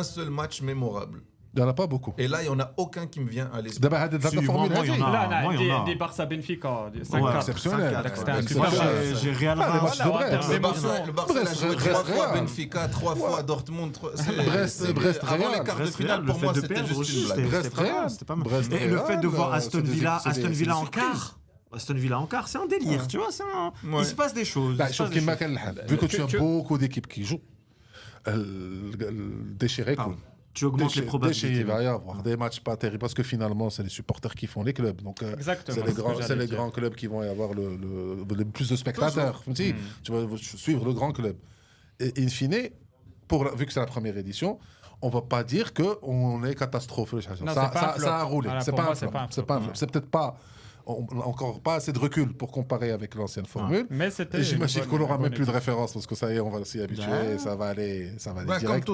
A: Un seul match mémorable.
B: Il n'y en a pas beaucoup.
A: Et là, il n'y en a aucun qui me vient à l'esprit.
B: D'abord, هذه
D: Si,
B: la
D: moi,
B: formule
D: il y en a.
B: هذه.
C: Là, là,
D: moi, il y en a.
C: des Barça Benfica, des
D: Ouais,
C: 5-4.
B: exceptionnel.
D: 5-4,
C: C'était un
D: ouais.
C: super
D: Moi,
C: match.
D: j'ai Real
B: Ah, les
D: Reims.
B: matchs de Brest.
A: Le Barça, il a
B: Brest,
A: joué
B: Brest,
A: 3 fois
B: Real.
A: Benfica, 3 fois Dortmund.
B: Brest,
A: Avant
B: Real.
A: les quarts de
D: Brest,
A: finale,
D: Real,
A: pour
D: le
A: moi,
D: fait de
A: c'était
D: perdre
A: juste
D: aussi,
A: une blague.
D: c'était-
B: Brest,
D: c'était pas mal,
B: Real.
D: c'était pas mal.
B: Brest,
D: Et le fait de
B: Real,
D: voir Aston
B: c'est des-
D: Villa,
B: c'est des-
D: Aston
B: c'est
D: Villa
B: des
D: en
B: surprises.
D: quart. Aston Villa en quart, c'est un délire, tu vois.
A: Ouais.
D: Il se passe des choses.
B: Bah,
D: il se
B: sauf
D: passe
B: qu'il
D: des
B: m'a
D: choses.
B: quel حال. Vu que tu as beaucoup d'équipes qui jouent, déchiré
D: Pardon.
B: cool.
D: Tu augmentes les
B: Il
D: probabilités.
B: va y avoir des matchs pas terribles parce que finalement, c'est les supporters qui font les clubs. Donc,
C: Exactement,
B: c'est les,
C: c'est ce
B: grands,
C: que
B: c'est
C: j'allais
B: les
C: dire.
B: grands clubs qui vont y avoir le plus de spectateurs. Tu vas suivre le grand club. Et in fine, vu que c'est la première édition, on ne va pas dire qu'on est catastrophe.
C: Non, c'est pas un flop.
B: Ça a roulé.
C: Voilà,
B: C'est
C: pour
B: pas
C: moi,
B: un
C: c'est
B: flop.
C: pas un
B: C'est
C: flop.
B: pas un flop. C'est peut-être pas. On n'a encore pas assez de recul pour comparer avec l'ancienne formule.
C: Mais c'était.
B: Et j'imagine
C: une
B: qu'on n'aura
C: bonne
B: même plus de
C: équipe.
B: référence parce que ça y est, on va s'y habituer.
D: Ouais.
B: Ça va aller
A: Ouais,
B: direct.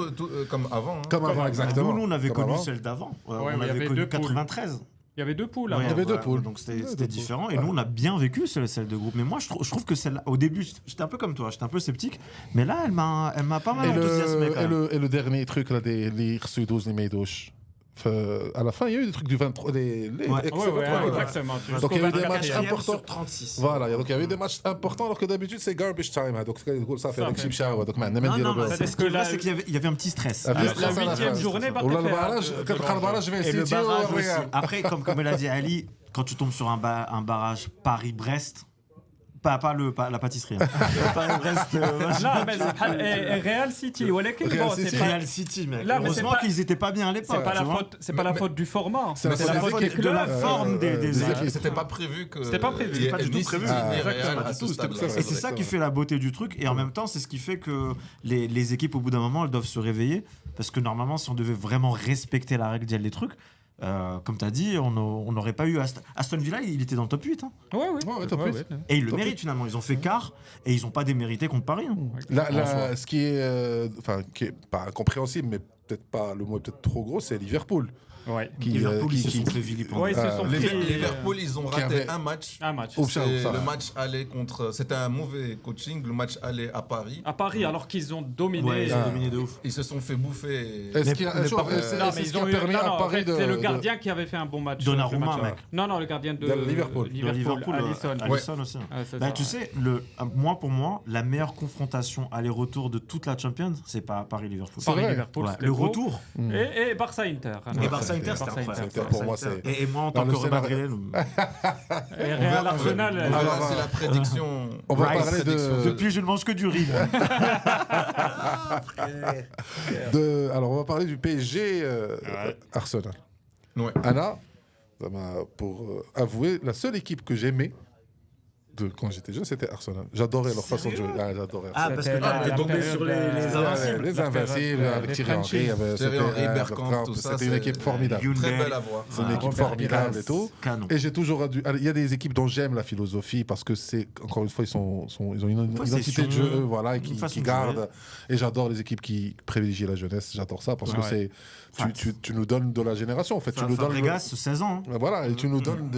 A: comme avant. hein.
B: Comme avant,
C: avant.
B: exactement.
D: Nous, on avait
B: Comme
D: connu
B: avant.
D: celle d'avant.
C: Ouais,
D: On
C: il y
D: avait
C: avait
D: connu
C: deux poules.
D: 93.
C: Il y avait 2 poules
D: Ouais,
C: avant.
B: Il y avait deux poules.
D: Donc
B: Il y avait
D: c'était
B: deux
D: différent.
B: poules.
D: Et
B: Ouais.
D: nous, on a bien vécu celle de groupe. Mais moi, je trouve que celle-là, au début, j'étais un peu comme toi, j'étais un peu sceptique. Mais là, elle m'a pas mal enthousiasmé. quand même.
B: Et le dernier truc, là, les Rsudos, les Meidosh. À la fin, il y a eu des trucs du 23.
D: Ouais.
C: Ouais, exactement.
B: Donc, il y a eu des
C: Jusqu'au
B: matchs
C: 24e.
B: importants.
D: Sur 36.
B: Voilà, donc il y avait des matchs importants alors que d'habitude c'est garbage time. Donc ça fait
C: Ça
B: avec
C: fait.
B: Chipchao. Donc maintenant,
D: Non,
B: même
D: non,
B: dire
D: mais
C: c'est
D: ce
C: ce
D: qui est
C: que
D: vrai,
C: là-
D: c'est qu'il y avait un petit stress.
B: Ah,
D: À la
B: juste
C: La
B: ça, ça,
C: 8e
B: ça,
C: journée,
B: Ou là, le barrage,
C: de
B: quand le barrage vient
D: Et le
B: City
D: barrage
B: ou
D: aussi.
B: Real.
D: Après, comme il a dit Ali, quand tu tombes sur un barrage Paris-Brest, Pas la pâtisserie. Hein. Pas le reste.
C: Non, mais Real City.
D: C'est Real City, mec.
C: Là, mais
D: Heureusement qu'ils étaient pas bien à l'époque.
C: C'est pas la faute du format.
B: C'est
C: C'est la faute des
D: de la
C: clubs.
D: forme des équipes.
A: C'était pas prévu que.
C: C'était pas prévu.
A: il y ait
C: Pas du tout
A: ni
D: prévu.
A: City, ni
D: Exactement.
A: Real à ce stade-là.
D: Et c'est ça qui fait la beauté du truc. Et en même temps, c'est ce qui fait que les équipes, au bout d'un moment, elles doivent se réveiller. Parce que normalement, si on devait vraiment respecter la règle des trucs, comme tu as dit, on n'aurait pas eu Aston Villa, il était dans le top 8. Hein.
C: Ouais,
B: top 8.
D: Et ils le méritent finalement. Ils ont fait quart et ils n'ont pas démérité contre Paris. Hein.
B: Ce qui est pas incompréhensible, mais peut-être pas, le mot est peut-être trop gros, c'est Liverpool.
C: Ouais.
D: Liverpool, ils se sont fait vilipender.
C: Ouais, ils se sont pris.
A: Liverpool, ils ont raté
B: avait-
A: un match.
B: Ouf,
A: Le match aller contre. C'était un mauvais coaching. Le match aller à Paris.
C: À Paris, alors qu'ils ont dominé.
D: Ouais, ils ont dominé de ouf.
A: Ils se sont fait bouffer.
B: Est-ce
D: Mais-
B: qu'il y a-
D: mais
B: est-ce
D: par-
B: que
C: Non,
B: c'est
C: mais
B: ce
C: ils
B: qui
C: ont
B: a
C: eu.
B: permis
C: Non,
B: à
C: non, en
B: Paris
C: fait,
B: de.
C: c'est le gardien qui avait fait un bon match.
D: Donnarumma,
C: ce match-là.
D: mec.
C: Non, le gardien de
B: Liverpool.
C: Liverpool, Alisson.
D: Alisson aussi.
C: c'est
D: Bah,
C: ça.
D: tu sais, pour moi, la meilleure confrontation aller-retour de toute la Champions, c'est pas Paris-Liverpool.
B: C'est vrai.
C: Paris-Liverpool,
D: Ouais,
C: c'était
D: le
C: beau.
D: retour.
C: Et Barça-Inter.
D: Et Barça-Inter, c'était incroyable.
B: Inter, pour moi, c'est-
D: Et moi, en tant
B: Dans
D: que
B: le scénario-
D: Madrilène,
C: Et Real Arsenal.
A: On verra si la prédiction.
B: On va
A: Rice
B: parler de-
A: prédiction
D: depuis, je ne mange que du riz. moi.
B: Alors, on va parler du PSG Arsenal.
A: Ouais.
B: Anna, ça m'a, pour avouer, la seule équipe que j'aimais quand j'étais jeune, c'était Arsenal. J'adorais leur façon de jouer. J'adorais.
D: Ah, parce que
C: C'était
D: t'es tombé
C: période,
D: sur les Invincibles.
B: Les Invincibles, avec
C: les
B: Thierry Henry.
C: Frenchies.
A: Thierry Henry, Bergkamp, tout ça,
B: C'était une
A: c'est-
B: équipe formidable.
D: Hyundai.
A: Très belle à voir.
B: C'est une équipe
C: Robert
B: formidable
C: Pires.
B: et tout.
D: Canon.
B: Et j'ai toujours il y a des équipes dont j'aime la philosophie parce que c'est encore une fois ils ont une identité de jeu voilà et
D: Une façon
B: qui
D: de
B: gardent et j'adore les équipes qui privilégient la jeunesse, j'adore ça parce que
C: Ouais.
B: tu nous donnes de la génération en fait, tu nous donnes
D: Fabregas, 16 ans. hein.
B: voilà, et tu nous donnes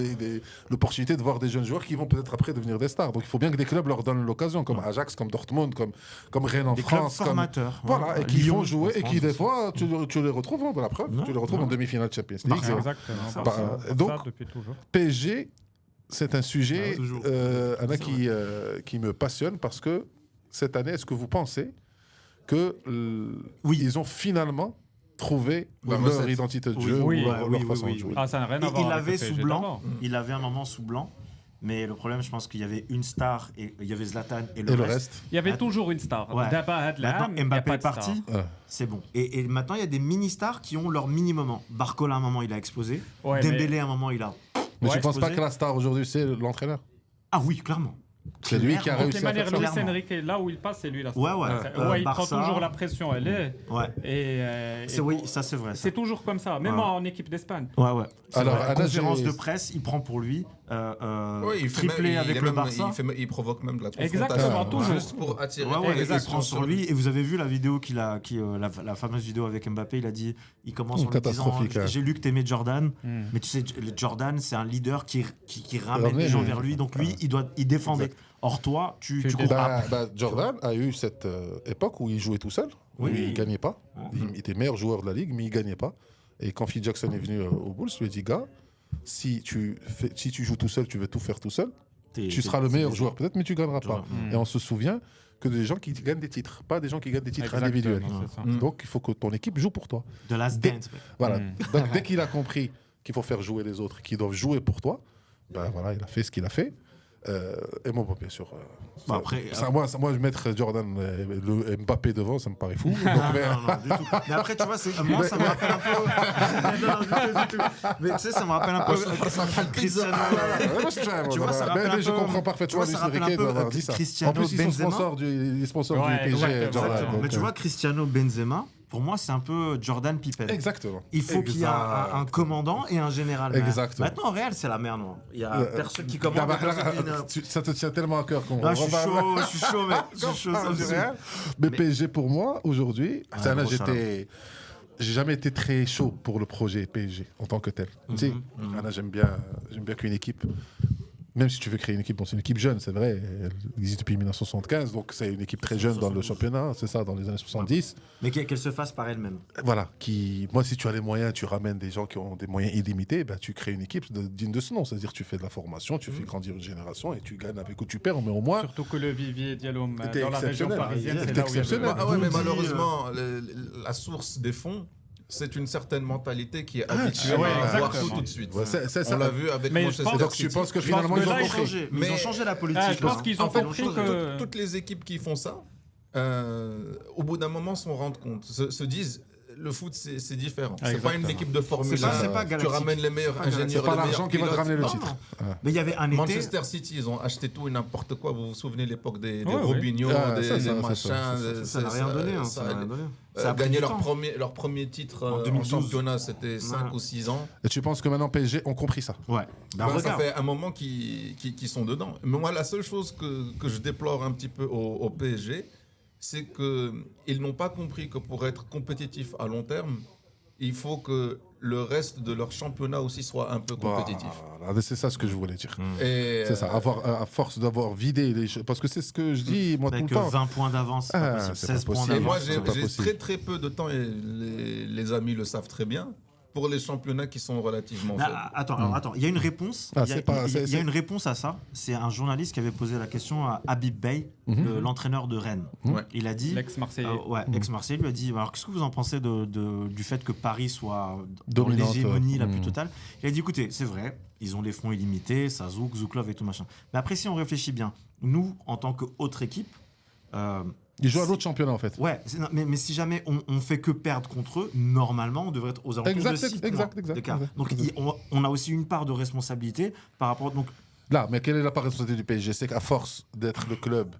B: l'opportunité de voir des jeunes joueurs qui vont peut-être après devenir des stars. Donc il faut bien que des clubs leur donnent l'occasion, comme Ajax, comme Dortmund, comme Rennes en
D: Des clubs
B: France,
D: formateurs.
B: voilà,
D: Ouais.
B: et qui
D: Lyon,
B: vont jouer
D: en
B: et qui
D: France
B: des
D: aussi.
B: fois tu les retrouves, hein, la preuve, tu les retrouves en demi-finale de Champions League.
D: Barça.
C: Exactement.
B: Bah,
C: Barça,
B: donc-
C: ça, depuis toujours.
B: PSG, c'est un sujet,
D: Ah, toujours.
B: Anna,
D: C'est
B: qui me passionne parce que cette année, est-ce que vous pensez que
D: Oui.
B: ils ont finalement trouvé
A: La
B: leur
A: recette.
B: identité de
D: Oui,
B: jeu,
C: oui,
B: ou leur
D: oui,
B: façon
D: oui,
B: de jouer?
C: Ah, ça n'a rien à voir
D: Il
C: avec
D: avait
C: le
D: sous
C: PSG
D: blanc.
C: d'avant.
D: Il avait un moment sous blanc. Mais le problème, je pense qu'il y avait une star et il y avait Zlatan et
B: Et le reste
C: Il y avait toujours une star.
D: Ouais.
C: D'abord,
D: Maintenant, Mbappé est parti.
B: Ouais.
D: C'est bon. Et maintenant, il y a des mini-stars qui ont leur mini-moment. Barcola, à un moment, il a explosé.
C: Ouais,
D: Dembélé, à un moment, il a...
B: Mais
C: Ouais,
B: tu penses pas
D: exposé.
B: que la star aujourd'hui, c'est l'entraîneur?
D: Ah oui, clairement.
B: C'est lui qui a
C: De toutes
B: réussi
C: les
B: à faire
C: manières,
B: ça.
C: Luis
D: clairement.
C: Enrique, là où il passe, c'est lui la star.
D: Ouais, ouais.
C: Il prend
D: Barça.
C: toujours la pression, elle est.
D: Ouais.
C: Et
D: Oui, ça, c'est vrai. ça.
C: c'est toujours comme ça, même
D: Ouais.
C: en équipe d'Espagne.
D: Ouais, ouais. C'est
B: Alors,
D: vrai.
B: Anna,
D: Conférence
B: j'ai-
D: de presse, il prend pour lui.
A: Oui, il fait
D: triplé
A: même,
D: avec
A: est
D: le
A: même-
D: Barça.
A: il provoque même de la
C: Exactement,
A: confrontation.
C: toujours.
A: Juste pour attirer
D: Ouais, ouais,
A: les
D: il se
A: attentions
D: prend sur lui. Et vous avez vu la vidéo la fameuse vidéo avec Mbappé, il a dit, il commence en lui disant,
B: Catastrophique, hein.
D: j'ai lu que t'aimais Jordan,
C: Hmm.
D: mais tu sais, Jordan, c'est un leader qui ramène
B: Ramener,
D: les gens
B: oui.
D: vers lui, donc lui, il défendait.
B: Exact.
D: Or toi, tu
C: Fais
D: cours
C: des-
D: après.
B: Jordan a eu cette époque où il jouait tout seul, où
D: Oui.
B: il gagnait pas. Il était meilleur joueur de la ligue, mais il gagnait pas. Et quand Phil Jackson est venu au Bulls, il lui a dit, gars, si tu joues tout seul, tu veux tout faire tout seul, tu seras le meilleur joueur peut-être, mais tu gagneras pas.
C: Mm.
B: Et on se souvient que des gens qui gagnent des titres, pas des gens qui gagnent des titres
C: Exactement,
B: individuels.
C: c'est ça.
B: Donc il faut que ton équipe joue pour toi.
D: De Last Dance. mec.
B: Voilà.
C: Mm.
B: Donc dès qu'il a compris qu'il faut faire jouer les autres, qu'ils doivent jouer pour toi, ben voilà, il a fait ce qu'il a fait. Et moi, bon, bien sûr,
D: Bon, après,
B: moi, mettre Jordan, le Mbappé devant, ça me paraît fou. Donc, mais-
D: Non, du tout. Mais après, tu vois, moi, ça me rappelle un peu. Non, du tout. Mais tu sais, ça me rappelle un peu. Cristiano.
B: Ouais, moi, je suis
D: Tu vois, ça
B: mais
D: rappelle un
B: je
D: peu-
B: comprends
D: tu
B: parfaitement
D: vois, ça
B: Luis
D: rappelle
B: Enrique
D: un peu
B: d'avoir dit ça.
D: Cristiano
B: En plus, ils sont
D: Benzema.
B: sponsors du
C: Ouais,
B: PSG,
C: exactement.
B: Jordan.
D: Exactement.
B: donc,
D: Mais tu vois, Cristiano Benzema, pour moi, c'est un peu Jordan Pippen.
B: Exactement.
D: Il faut qu'il y ait un commandant et un général.
B: Exactement.
D: Maintenant, au Real, c'est la merde. Il y a personne qui commande.
B: Ah, bah,
D: personne qui dit,
B: ça te tient tellement à cœur qu'on
D: Ah, je suis
B: reparle.
D: chaud, mec. Je suis chaud, ça me
B: Du
D: saoule.
B: Real. Mais PSG pour moi aujourd'hui, c'est là
D: gros
B: j'ai jamais été très chaud pour le projet PSG en tant que tel. Tu sais, là, j'aime bien qu'une équipe, même si tu veux créer une équipe, bon, c'est une équipe jeune, c'est vrai, elle existe depuis 1975, donc c'est une équipe très jeune dans le championnat, c'est ça, dans les années 70.
D: Mais qu'elle se fasse par elle-même.
B: Voilà, moi si tu as les moyens, tu ramènes des gens qui ont des moyens illimités, ben, tu crées une équipe digne de ce nom, c'est-à-dire tu fais de la formation, tu fais grandir une génération et tu gagnes avec ou tu perds, mais au moins.
C: Surtout que le vivier Diallo
B: C'était
C: dans la région
B: exceptionnel.
C: parisienne,
B: C'était
C: c'est là où il y avait-
B: exceptionnel.
A: Ah ouais, mais
D: Bondy,
A: malheureusement, la source des fonds, c'est une certaine mentalité qui est habituée
C: ouais,
A: à voir
C: exactement.
A: tout de suite.
B: Ouais, c'est ça.
A: On l'a vu avec
C: Mais je
A: Manchester
C: pense-
B: Donc
A: City.
B: tu penses que
C: Je
B: finalement
C: pense que
B: ils ont
C: là,
B: compris.
D: Mais ils ont
A: Mais-
D: changé la politique.
C: je pense
D: hein.
C: qu'ils ont
A: En fait,
C: compris que...
A: toutes les équipes qui font ça, au bout d'un moment, s'en rendent compte, se disent le foot c'est différent. C'est pas
C: Exactement.
A: une équipe de Formule
D: C'est pas-
A: 1.
D: c'est pas
A: tu
D: galactique.
A: ramènes les meilleurs
D: C'est pas galactique.
A: ingénieurs,
B: C'est pas
A: les
B: l'argent
A: meilleurs
B: qui va te
A: pilotes.
B: ramener le
A: Non,
B: titre.
A: non.
D: Mais il y avait un été.
A: Manchester City, ils ont acheté tout et n'importe quoi. Vous vous souvenez de l'époque des
C: Ouais, ouais.
A: Robinho,
B: Ah,
A: des
B: ça,
A: machins.
D: Ça n'a rien donné. hein,
A: ça
D: ça
A: a-
D: n'a rien donné. Ça a pris
A: gagner
D: du
A: leur
D: temps.
A: premier titre
D: En
A: en
D: 2012.
A: championnat, c'était 5
D: Ouais.
A: ou 6 ans.
B: Et tu penses que maintenant PSG ont compris ça?
D: Ouais. Bah,
A: Ben, ça
D: regarde.
A: fait un moment qu'ils sont dedans. Mais moi, la seule chose que je déplore un petit peu au PSG, c'est qu'ils n'ont pas compris que pour être compétitif à long terme, il faut que le reste de leur championnat aussi soit un peu compétitif.
B: Voilà, c'est ça ce que je voulais dire.
A: Et,
B: C'est ça, à force d'avoir vidé les choses. Parce que c'est ce que je dis, moi, tout
D: Avec
B: le temps.
D: 20 points d'avance, c'est pas
B: Ah,
D: possible.
B: c'est pas
D: 16 points
B: possible.
A: et moi,
D: d'avance.
B: c'est pas
A: j'ai
B: possible.
A: très peu de temps, et les amis le savent très bien, pour les championnats qui sont relativement faibles.
D: Attends, il y a une réponse.
B: Ah,
D: Il y a-
B: c'est pas-
D: il y a- il y a
B: c'est-
D: une réponse à ça. C'est un journaliste qui avait posé la question à Habib Bey, l'entraîneur de Rennes.
A: Ouais.
D: Il a dit,
C: L'ex-Marseillais.
D: ex-Marseille, lui a dit, alors qu'est-ce que vous en pensez du fait que Paris soit dans
B: Dominante,
D: l'hégémonie la plus totale? Il a dit, écoutez, c'est vrai, ils ont les fonds illimités, ça zouk, Zouklov et tout machin. Mais après, si on réfléchit bien, nous, en tant qu'autre équipe,
B: Ils jouent à l'autre championnat, en fait.
D: ouais, mais si jamais on fait que perdre contre eux, normalement, on devrait être aux alentours
B: Exact,
D: de 6 points
B: exact,
D: d'écart.
B: exact.
D: Donc, on a aussi une part de responsabilité par rapport... Donc,
B: Là, mais quelle est la part responsabilité du PSG? C'est qu'à force d'être le club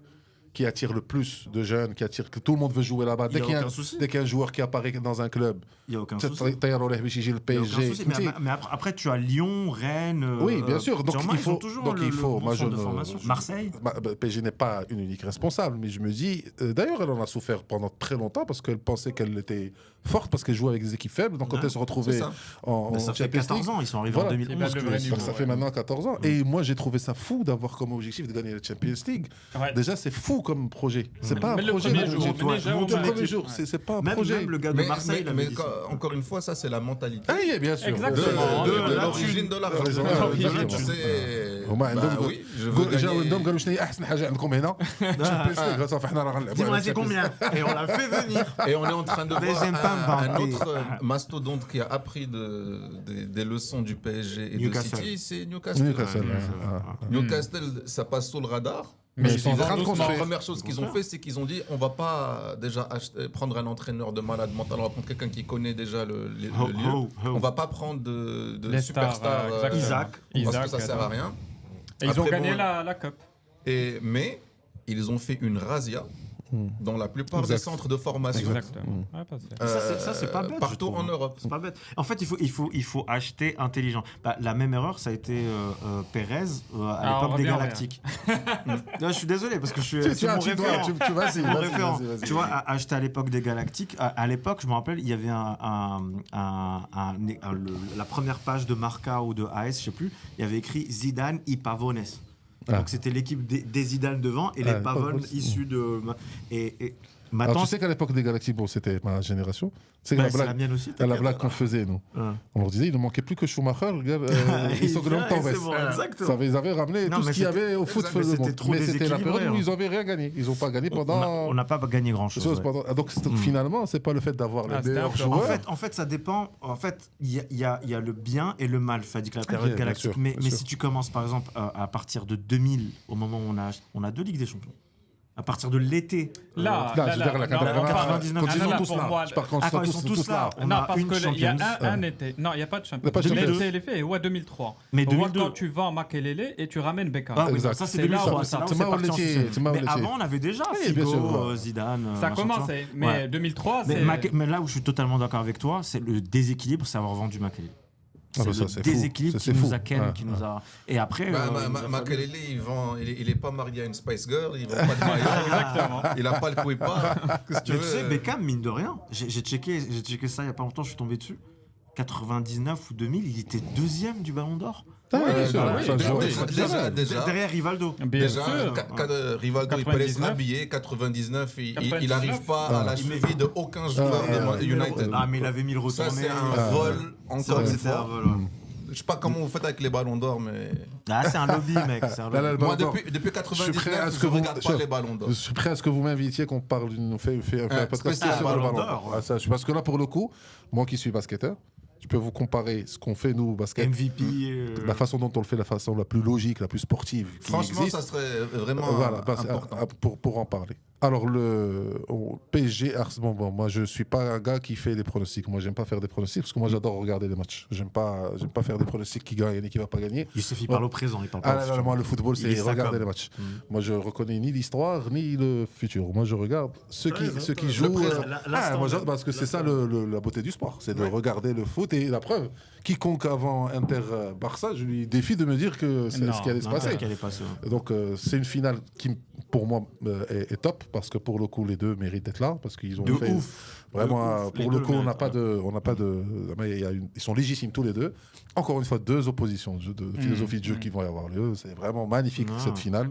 B: qui attire le plus de jeunes, que tout le monde veut jouer là-bas,
D: Il y a
B: dès qu'il y a
D: aucun souci.
B: dès qu'il y a un joueur qui apparaît dans un club,
D: il n'y a aucun
B: tu
D: souci.
B: sais, le
D: Il y a aucun
B: PSG.
D: souci. Mais après, tu as Lyon, Rennes...
B: Oui, bien sûr. Donc,
D: Germain,
B: il
D: ils
B: faut-
D: ont toujours
B: donc,
D: le
B: il faut-
D: bon
B: moi, je
D: centre de
B: ne-
D: formation.
B: je-
D: Marseille
B: PSG n'est pas une unique responsable, mais je me dis, d'ailleurs, elle en a souffert pendant très longtemps parce qu'elle pensait qu'elle était forte parce qu'elle jouait avec des équipes faibles. Donc, quand
D: Ouais,
B: elle se retrouvait
A: c'est ça.
B: en
D: Ça fait
B: Champions
D: 14
B: League,
D: ans, ils sont arrivés
B: Voilà.
D: en 2011.
C: C'est pas le vrai
D: que-
C: niveau.
B: donc ça fait maintenant 14 ans. Et moi, j'ai trouvé ça fou d'avoir comme objectif de gagner la Champions League.
C: Ouais.
B: Déjà, c'est fou comme projet. C'est pas
C: Mais
B: un
C: le
B: projet.
C: premier
B: de-
C: jour,
B: de-
C: mais déjà,
B: le
C: on a
B: premier
C: l'équipe.
B: jour, c'est pas un
D: Même,
B: projet.
D: même le gars de
A: Mais,
D: Marseille, il avait dit ça.
A: encore une fois, ça, c'est la mentalité.
B: Ah oui, bien sûr.
C: Exactement.
A: De
C: Là,
A: l'origine de l'argent.
B: raison.
A: C'est-
B: هما
A: bah
B: عندهم
A: oui, je veux
B: جاو
A: gagner.
B: عندهم قالوا شنو هي احسن حاجه عندكم هنا Champions League. صافي حنا راه غنلعبوا
D: Dis-moi,
B: على
D: c'est
B: Champions
D: combien Et on l'a fait venir.
A: Et on est en train de
D: Mais
A: voir
D: j'aime pas me
A: un
D: vanter.
A: autre mastodonte qui a appris des leçons du PSG et
D: Newcastle.
A: de City, c'est Newcastle.
B: Newcastle.
A: Newcastle, ça passe sous le radar.
C: Mais
B: ils
C: ils
B: sont en train de
A: La
B: construire.
A: première chose qu'ils ont fait, c'est qu'ils ont dit on va pas déjà prendre un entraîneur de malade mental, on va prendre quelqu'un qui connaît déjà le lieu. On va pas prendre de
C: Les stars,
A: superstars
C: exactement.
D: Isaac.
A: parce que
C: Isaac,
A: ça sert à rien.
C: Et ils ont
A: Après,
C: gagné
A: bon,
C: la Cup.
A: Mais ils ont fait une razzia dans la plupart des
B: Exact.
A: centres de formation.
C: Exactement. Ouais, parce que-
D: Ça, c'est pas bête. je
A: Partout
D: trouve.
A: en Europe.
D: C'est pas bête. En fait, il faut acheter intelligent. Bah, la même erreur, ça a été Pérez à
C: on
D: l'époque des
C: revient,
D: Galactiques. Non, je suis désolé parce que je suis.
B: Tu
D: c'est mon référent.
B: vas-y,
D: C'est mon
B: vas-y,
D: référent.
B: vas-y.
D: Tu vois, acheter à l'époque des Galactiques, à l'époque, je me rappelle, il y avait la première page de Marca ou de AS, je sais plus, il y avait écrit Zidane y Pavones.
B: Ah.
D: Donc c'était l'équipe des Zidane devant et les
B: Ah,
D: Pavones
B: Pavones.
D: issus de. Et
B: Alors,
D: maintenant,
B: tu sais qu'à l'époque des Galactiques, bon, c'était ma génération. C'est
D: bah,
B: la
D: c'est la
B: blague,
D: mienne aussi.
B: la
D: t'inquiète.
B: blague qu'on faisait, nous.
D: Ouais.
B: On leur disait, il ne manquait plus que Schumacher. Regarde, ils sont
D: vient,
B: grands
D: et c'est bon, exactement.
B: Ça, ils avaient ramené
D: Non,
B: tout ce
D: mais
B: qu'il y avait au foot.
A: exact,
D: mais
B: faisait
D: c'était
B: bon.
D: trop
B: Mais c'était la
D: déséquilibré,
B: période où
D: hein.
B: ils n'avaient rien gagné. Ils n'ont pas gagné
D: On
B: pendant.
D: n'a pas gagné grand chose.
B: Donc finalement, c'est pas le fait d'avoir les
C: Ah, c'était
B: meilleurs
C: un peu-
B: joueurs.
D: En fait, ça dépend. En fait, il y a le bien et le mal, Fadi, que la période
B: bien
D: galactique.
B: sûr,
D: mais
B: bien sûr.
D: si tu commences, par exemple, à partir de 2000, au moment où on a 2 Ligues des Champions, à partir de l'été.
C: Là,
B: Là, je veux dire, la
C: non,
B: Cadre-
C: on parle-
D: 99,
B: quand ils
C: Ah,
B: sont
C: là,
B: tous
C: pour
B: là.
C: moi,
B: Je parle quand
D: quand ils sont tous là, on
C: non,
D: a
C: parce
D: une
C: qu'il y a
D: Champions.
C: un été. Non, il n'y a pas de champion.
B: pas de Champions.
C: 2002, il fait, ouais, 2003.
D: Mais
C: On voit
D: 2002.
C: quand tu vas en Makelele et tu ramènes Beckham.
D: Ah oui,
B: Exact.
D: ça c'est
C: C'est
D: 2003.
C: là où
D: C'est là où
B: c'est
D: c'est parti en
B: Maouletier,
D: sucette.
B: c'est
D: Mais
B: Maouletier.
D: avant, on avait déjà
B: Oui, bien sûr,
D: Figo,
B: ouais.
D: Zidane.
C: Ça
D: machin,
C: commençait.
D: tu vois.
C: Mais
D: Ouais.
C: 2003,
D: Mais,
C: c'est.
D: mais là où je suis totalement d'accord avec toi, c'est le déséquilibre, c'est avoir vendu Makelele.
B: Ah
D: C'est
B: bah ça,
D: le
B: c'est fou.
D: déséquilibre
B: Ça,
D: qui
B: c'est
D: nous
B: fou.
D: a ken,
B: Ouais,
D: qui nous a. Et après.
A: Bah,
D: il nous a fallu-
A: Makelele, il est pas marié à une Spice Girl, il vend pas de maillot.
C: Exactement.
A: Il a pas le Kouipa. Qu'est-ce que tu
D: Mais
A: veux
D: tu sais, Beckham, mine de rien, j'ai checké ça il n'y a pas longtemps, je suis tombé dessus. 99 ou 2000, il était deuxième du Ballon d'Or.
B: Ah, oui, bien sûr.
C: bah oui,
B: Enfin,
C: déjà,
B: joueur.
A: déjà.
D: Derrière Rivaldo.
C: Bien
A: Déjà,
C: sûr.
A: Rivaldo, il peut laisser
C: 99.
A: habillé. 99, il
C: 99.
A: n'arrive pas à la cheville de aucun joueur de United.
D: Ah, mais il avait mis le
A: Ça,
D: retourné.
A: c'est un vol,
D: C'est
A: encore
D: vrai que
A: une
D: c'était un
A: fois.
D: vol. Ouais.
A: Je sais pas comment vous faites avec les ballons d'or, mais.
D: Ah, c'est un lobby, mec. C'est un
B: Là, là,
D: lobby.
A: Moi,
B: non,
A: depuis
B: je suis prêt à
A: 99,
B: ce
A: je
B: que
A: ne
B: vous
A: regarde pas les ballons d'or.
B: Je suis prêt à ce que vous m'invitiez, qu'on parle d'une fait un podcast
A: spécial
B: sur le
D: Ballon
B: ballon
D: d'Or,
B: d'or.
D: ouais.
B: Ah, ça, parce que là, pour le coup, moi qui suis basketteur, je peux vous comparer ce qu'on fait nous au basket.
D: MVP.
B: La façon dont on le fait, la façon la plus logique, la plus sportive. Qui
A: Franchement,
B: existe.
A: ça serait vraiment
B: Voilà, bah,
A: important.
B: pour en parler. Alors, PSG, bon, moi, je suis pas un gars qui fait des pronostics. Moi, j'aime pas faire des pronostics parce que moi, j'adore regarder les matchs. J'aime pas faire des pronostics qui gagne et qui va pas gagner.
D: Youssef, il parle au présent, il parle pas
B: Ah
D: au
B: là,
D: futur.
B: moi, le football,
D: Il est
B: c'est
D: ça
B: regarder
D: comme.
B: les matchs. Moi, je reconnais ni l'histoire, ni le futur. Moi, je regarde ceux qui
A: Le
B: jouent.
A: présent.
B: Moi, parce que c'est ça la beauté du sport. C'est de regarder le foot. Et la preuve, quiconque avant Inter-Barça, je lui défie de me dire que c'est
C: Non,
B: ce qui allait se
D: Non,
B: passer.
D: qu'elle est passée, ouais.
B: Donc, c'est une finale qui, pour moi, est top. Parce que pour le coup, les deux méritent d'être là. Parce qu'ils ont
D: De
B: fait.
D: ouf.
B: Vraiment,
D: De ouf.
B: pour
D: Les
B: le
D: deux
B: coup, on n'a
D: méritent,
B: pas de. Ils sont légitimes tous les deux. Encore une fois, deux oppositions de philosophie de jeu qui vont y avoir lieu. C'est vraiment magnifique cette finale.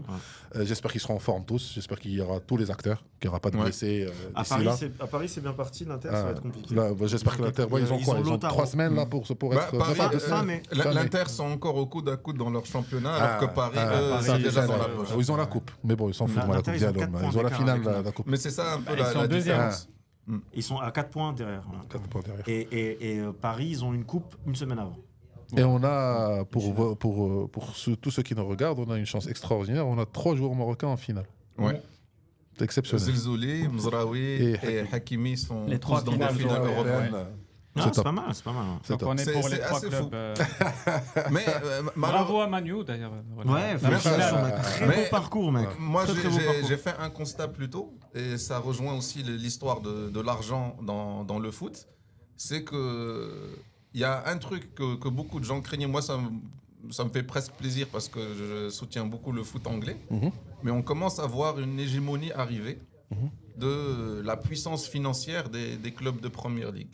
B: J'espère qu'ils seront en forme tous. J'espère qu'il y aura tous les acteurs, qu'il n'y aura pas de blessés
D: À
B: d'ici là.
D: Paris, c'est bien parti. L'Inter, ça va être compliqué.
B: Là, j'espère que l'Inter, ils ont quoi Ils ont
D: Lautaro.
B: 3 semaines là pour
A: Bah,
B: être.
A: Paris,
D: fin de fin, mais-
A: l'Inter sont encore au coude à coude dans leur championnat, alors que Paris,
B: Paris,
A: c'est
B: c'est
A: déjà
B: ça,
A: dans la
B: là.
A: poche.
B: Ils ont la coupe, mais bon, ils s'en foutent. Moi, la
D: L'Inter,
B: coupe
D: ils ont
B: d'Alom,
D: 4 points
B: ils ont la
D: d'écart
B: finale,
D: avec
B: la
D: l'Inter.
B: coupe.
A: Mais c'est ça un peu
C: Ils sont
A: la
C: deuxièmes.
A: différence.
D: Ils sont à 4 points derrière. Voilà.
B: 4 points derrière.
D: Et Paris, ils ont une coupe une semaine avant.
B: Et on a, pour tous ceux qui nous regardent, on a une chance extraordinaire. On a 3 joueurs marocains en finale.
A: Ouais.
B: C'est exceptionnel.
A: Zelzouli, Mzraoui
B: Et
A: et Hakimi sont
C: Les trois
A: tous dans des
C: finales
A: finales
C: européennes.
A: européennes.
D: Ah,
B: C'est
D: c'est
B: top.
D: pas mal, c'est pas mal.
B: C'est
C: Donc
B: top.
C: on est pour
A: C'est
C: les 3
A: assez
C: clubs.
A: fou. Mais
C: Bravo à Manu d'ailleurs. Voilà.
D: Ouais,
C: La
D: félicitations,
C: finale.
D: mec. Très
A: Mais-
D: beau parcours, mec.
A: Moi,
D: Très, très beau parcours.
A: j'ai fait un constat plus tôt, et ça rejoint aussi l'histoire de l'argent dans le foot. C'est que il y a un truc que beaucoup de gens craignaient. Moi, ça me fait presque plaisir parce que je soutiens beaucoup le foot anglais. Mais on commence à voir une hégémonie arriver de la puissance financière des clubs de Première Ligue.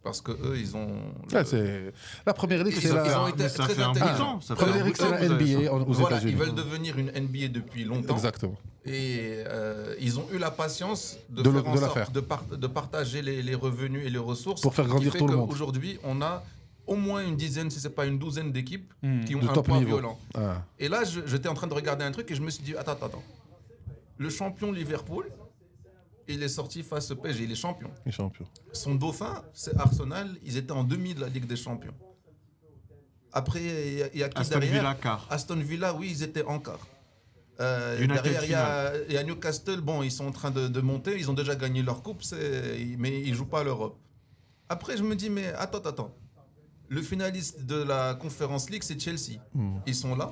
A: Parce que eux, ils ont.
B: Ouais, c'est- La première ligue, c'est
A: Ils ont
B: la.
A: été
D: ça
A: très
D: fait un bout de
A: intelligents.
D: temps, ça fait
B: Première
D: un bout
B: ligue,
D: de
B: c'est
D: temps
B: la
D: que vous avez ça.
B: NBA aux
A: Voilà,
B: États-Unis.
A: ils veulent devenir une NBA depuis longtemps.
B: Exactement.
A: Et ils ont eu la patience
B: De
A: faire
B: le-
A: en
B: de la
A: sorte
B: faire.
A: de partager les revenus et les ressources.
B: Pour faire
A: qui
B: grandir
A: fait
B: tout le monde.
A: Aujourd'hui, on a au moins une dizaine, si ce n'est pas une douzaine d'équipes qui ont
B: De
A: un
B: top
A: poids
B: niveau.
A: violent.
B: Ah.
A: Et là, j'étais en train de regarder un truc et je me suis dit, attends. Le champion Liverpool, il est sorti face au PSG, il est champion.
B: Les champions.
A: Son dauphin, c'est Arsenal, ils étaient en demi de la Ligue des Champions. Après, il y a qui
D: Aston
A: derrière
D: Villa, quart.
A: Aston Villa, oui, ils étaient en quart.
D: United
A: Derrière, il y a Newcastle, bon, ils sont en train de monter, ils ont déjà gagné leur coupe, mais ils ne jouent pas l'Europe. Après, je me dis, mais attends. Le finaliste de la Conference League, c'est Chelsea. Ils sont là.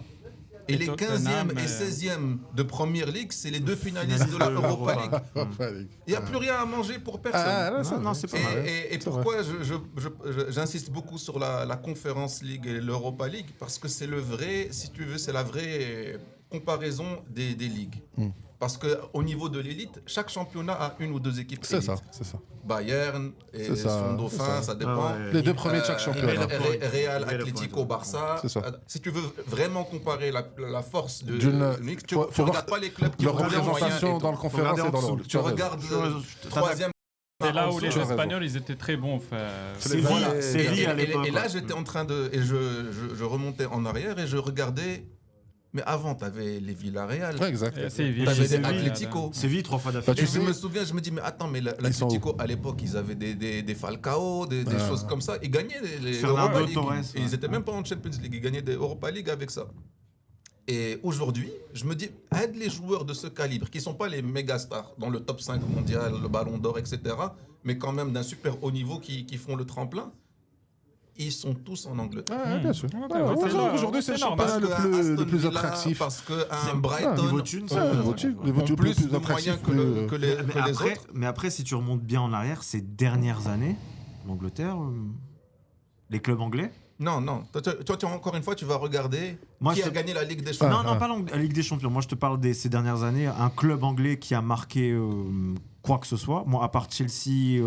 A: Et
C: Et
A: les
C: Tottenham,
A: 15e et 16e de Première Ligue, c'est les deux finalistes de la Europa League. Il n'y a plus rien à manger pour personne.
B: Ah, là, ça,
D: Non, c'est pas mal.
A: Et pourquoi j'insiste beaucoup sur la Conference League et l'Europa League? Parce que c'est le vrai, si tu veux, c'est la vraie comparaison des ligues. Parce qu'au niveau de l'élite, chaque championnat a une ou deux équipes
B: C'est
A: élites.
B: ça, c'est ça.
A: Bayern et
B: C'est ça,
A: son
B: c'est
A: dauphin, ça dépend.
D: Ah ouais.
B: Les deux premiers de chaque championnat.
A: Real,
D: Real,
A: Atlético,
D: point,
A: Barça.
B: C'est ça.
A: Si tu veux vraiment comparer la force de
B: D'une-
A: Nick, tu
B: faut
A: ne
B: voir
A: regardes pas les clubs qui
B: Leur
A: ont bien moyen
B: représentation
A: et
B: dans le
A: tout.
B: conférence et
D: regarder
B: dans
D: en
B: le
D: dessous.
B: rôle.
A: Tu regardes troisième.
C: C'est là où les
B: Tu as raison.
C: Espagnols, ils étaient très bons.
B: C'est
A: Voilà.
B: vrai.
D: Séville à l'époque.
A: Et là, j'étais en train de. Et je remontais en arrière et je regardais. Mais avant, tu avais les Villarreal.
B: Ouais, exact.
C: C'est
A: Tu avais des
D: Séville,
A: Atlético.
D: Séville, 3 fois
B: Bah,
D: d'affilée.
B: tu
A: Et
B: sais-
A: je me souviens, je me dis, mais attends, mais
B: Ils sont
A: l'Atlético, à l'époque, ils avaient des Falcao, des choses comme ça. Ils gagnaient les
D: Fernando
A: Europa League.
D: Torres,
A: Et ils n'étaient même pas en Champions League. Ils gagnaient des Europa League avec ça. Et aujourd'hui, je me dis, aide les joueurs de ce calibre, qui ne sont pas les méga stars dans le top 5 mondial, le Ballon d'Or, etc., mais quand même d'un super haut niveau qui font le tremplin, ils sont tous en Angleterre.
B: Ah, bien sûr.
C: Ouais,
B: Ah, Aujourd'hui, c'est le
C: normal.
B: championnat le plus attractif.
A: Parce qu'un
D: Niveau
A: Brighton
D: thune,
B: Ah, le voiture
A: ont plus de
B: attractif
A: moyens que les autres.
D: Mais après, si tu remontes bien en arrière, ces dernières années, l'Angleterre, les clubs anglais.
A: Non. Toi, encore une fois, tu vas regarder
D: Moi,
A: qui
D: je
A: a
D: te-
A: gagné la Ligue des Champions.
D: Non, pas la Ligue des Champions. Moi, je te parle de ces dernières années. Un club anglais qui a marqué quoi que ce soit. Moi, à part Chelsea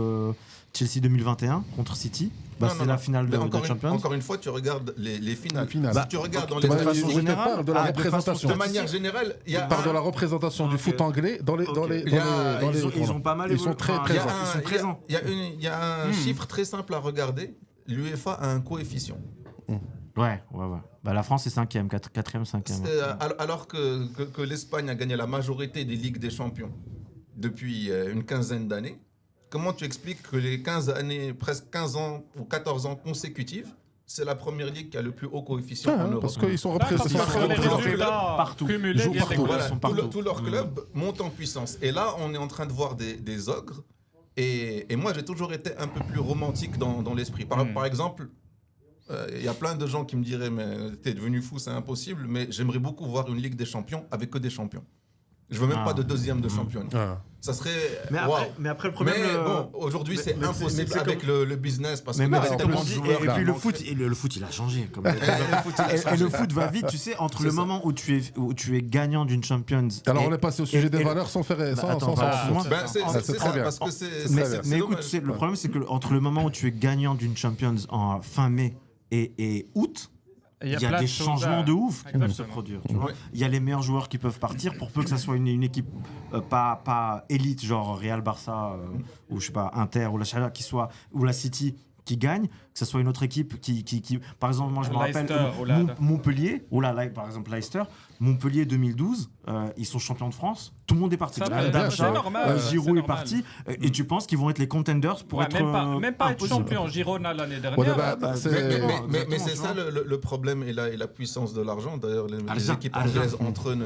D: 2021 contre City,
A: Non,
D: c'est
A: non,
D: la
A: non.
D: finale
A: Mais
D: de
A: encore
D: Champions.
A: une fois, tu regardes les finales.
B: Les finales.
A: Si tu regardes dans
D: de
A: les
D: façon
A: statistiques,
B: Je te
D: générale,
B: parle de la
D: de façon
B: représentation.
A: de manière générale, il y a
B: Je parle de la
A: un-
B: représentation du
D: Ok.
B: foot anglais dans les.
D: Ok.
B: dans les-
A: Il y a-
B: dans les-
D: Ils ont pas mal
B: Ils sont
D: évolué.
B: très
D: Enfin,
A: il y a
B: présents.
D: Ils sont
A: un-
D: présents.
A: il y a un chiffre très simple à regarder. L'UEFA a un coefficient.
D: Ouais. Bah, la France est 5e, 4e, 5e.
A: Alors que l'Espagne a gagné la majorité des Ligues des Champions depuis une quinzaine d'années, comment tu expliques que les 15 années, presque 15 ans ou 14 ans consécutives, c'est la première ligue qui a le plus haut coefficient en Europe.
B: Parce qu'ils sont
C: Parce que
B: représentés
C: les résultats
D: partout.
C: cumulés
B: Ils jouent
C: viennent des
B: partout.
C: clubs.
A: Voilà, tous leurs clubs montent en puissance. Et là, on est en train de voir des ogres. Et moi, j'ai toujours été un peu plus romantique dans l'esprit. Par exemple, il y a plein de gens qui me diraient mais t'es devenu fou, c'est impossible. Mais j'aimerais beaucoup voir une Ligue des Champions avec que des champions. Je veux même pas de deuxième de championne. Ça serait.
D: Mais après, le problème.
A: Bon, aujourd'hui, c'est impossible
D: c'est
A: avec le business parce que
D: Mais
A: c'est tellement de joueurs.
D: et puis le foot, il a changé. Et le foot va vite, tu sais, entre le moment où tu es gagnant d'une Champions.
B: Alors on est passé au sujet des valeurs sans faire.
D: Attends,
A: C'est
B: très
A: ça,
B: bien.
A: parce que c'est.
D: Mais écoute, tu sais, le problème, c'est que entre le moment où tu es gagnant d'une Champions en fin mai et août, il y a
C: plein
D: des
C: choses
D: changements de ouf qui peuvent se
C: Exactement.
D: produire. Tu vois. Il y a les meilleurs joueurs qui peuvent partir pour peu que ça soit une équipe pas élite, genre Real Barça ou je sais pas, Inter ou la Shakhtar ou la City qui gagne, que ce soit une autre équipe qui par exemple, moi je me rappelle Montpellier, par exemple Leicester, Montpellier 2012, ils sont champions de France, tout le monde est parti.
C: C'est normal.
D: Giroud
C: c'est
D: est parti, et tu penses qu'ils vont être les contenders pour être
C: même pas être
D: impossible.
C: champion. Girona l'année dernière.
A: Mais c'est ça le problème et la puissance de l'argent. D'ailleurs, les équipes anglaises entre eux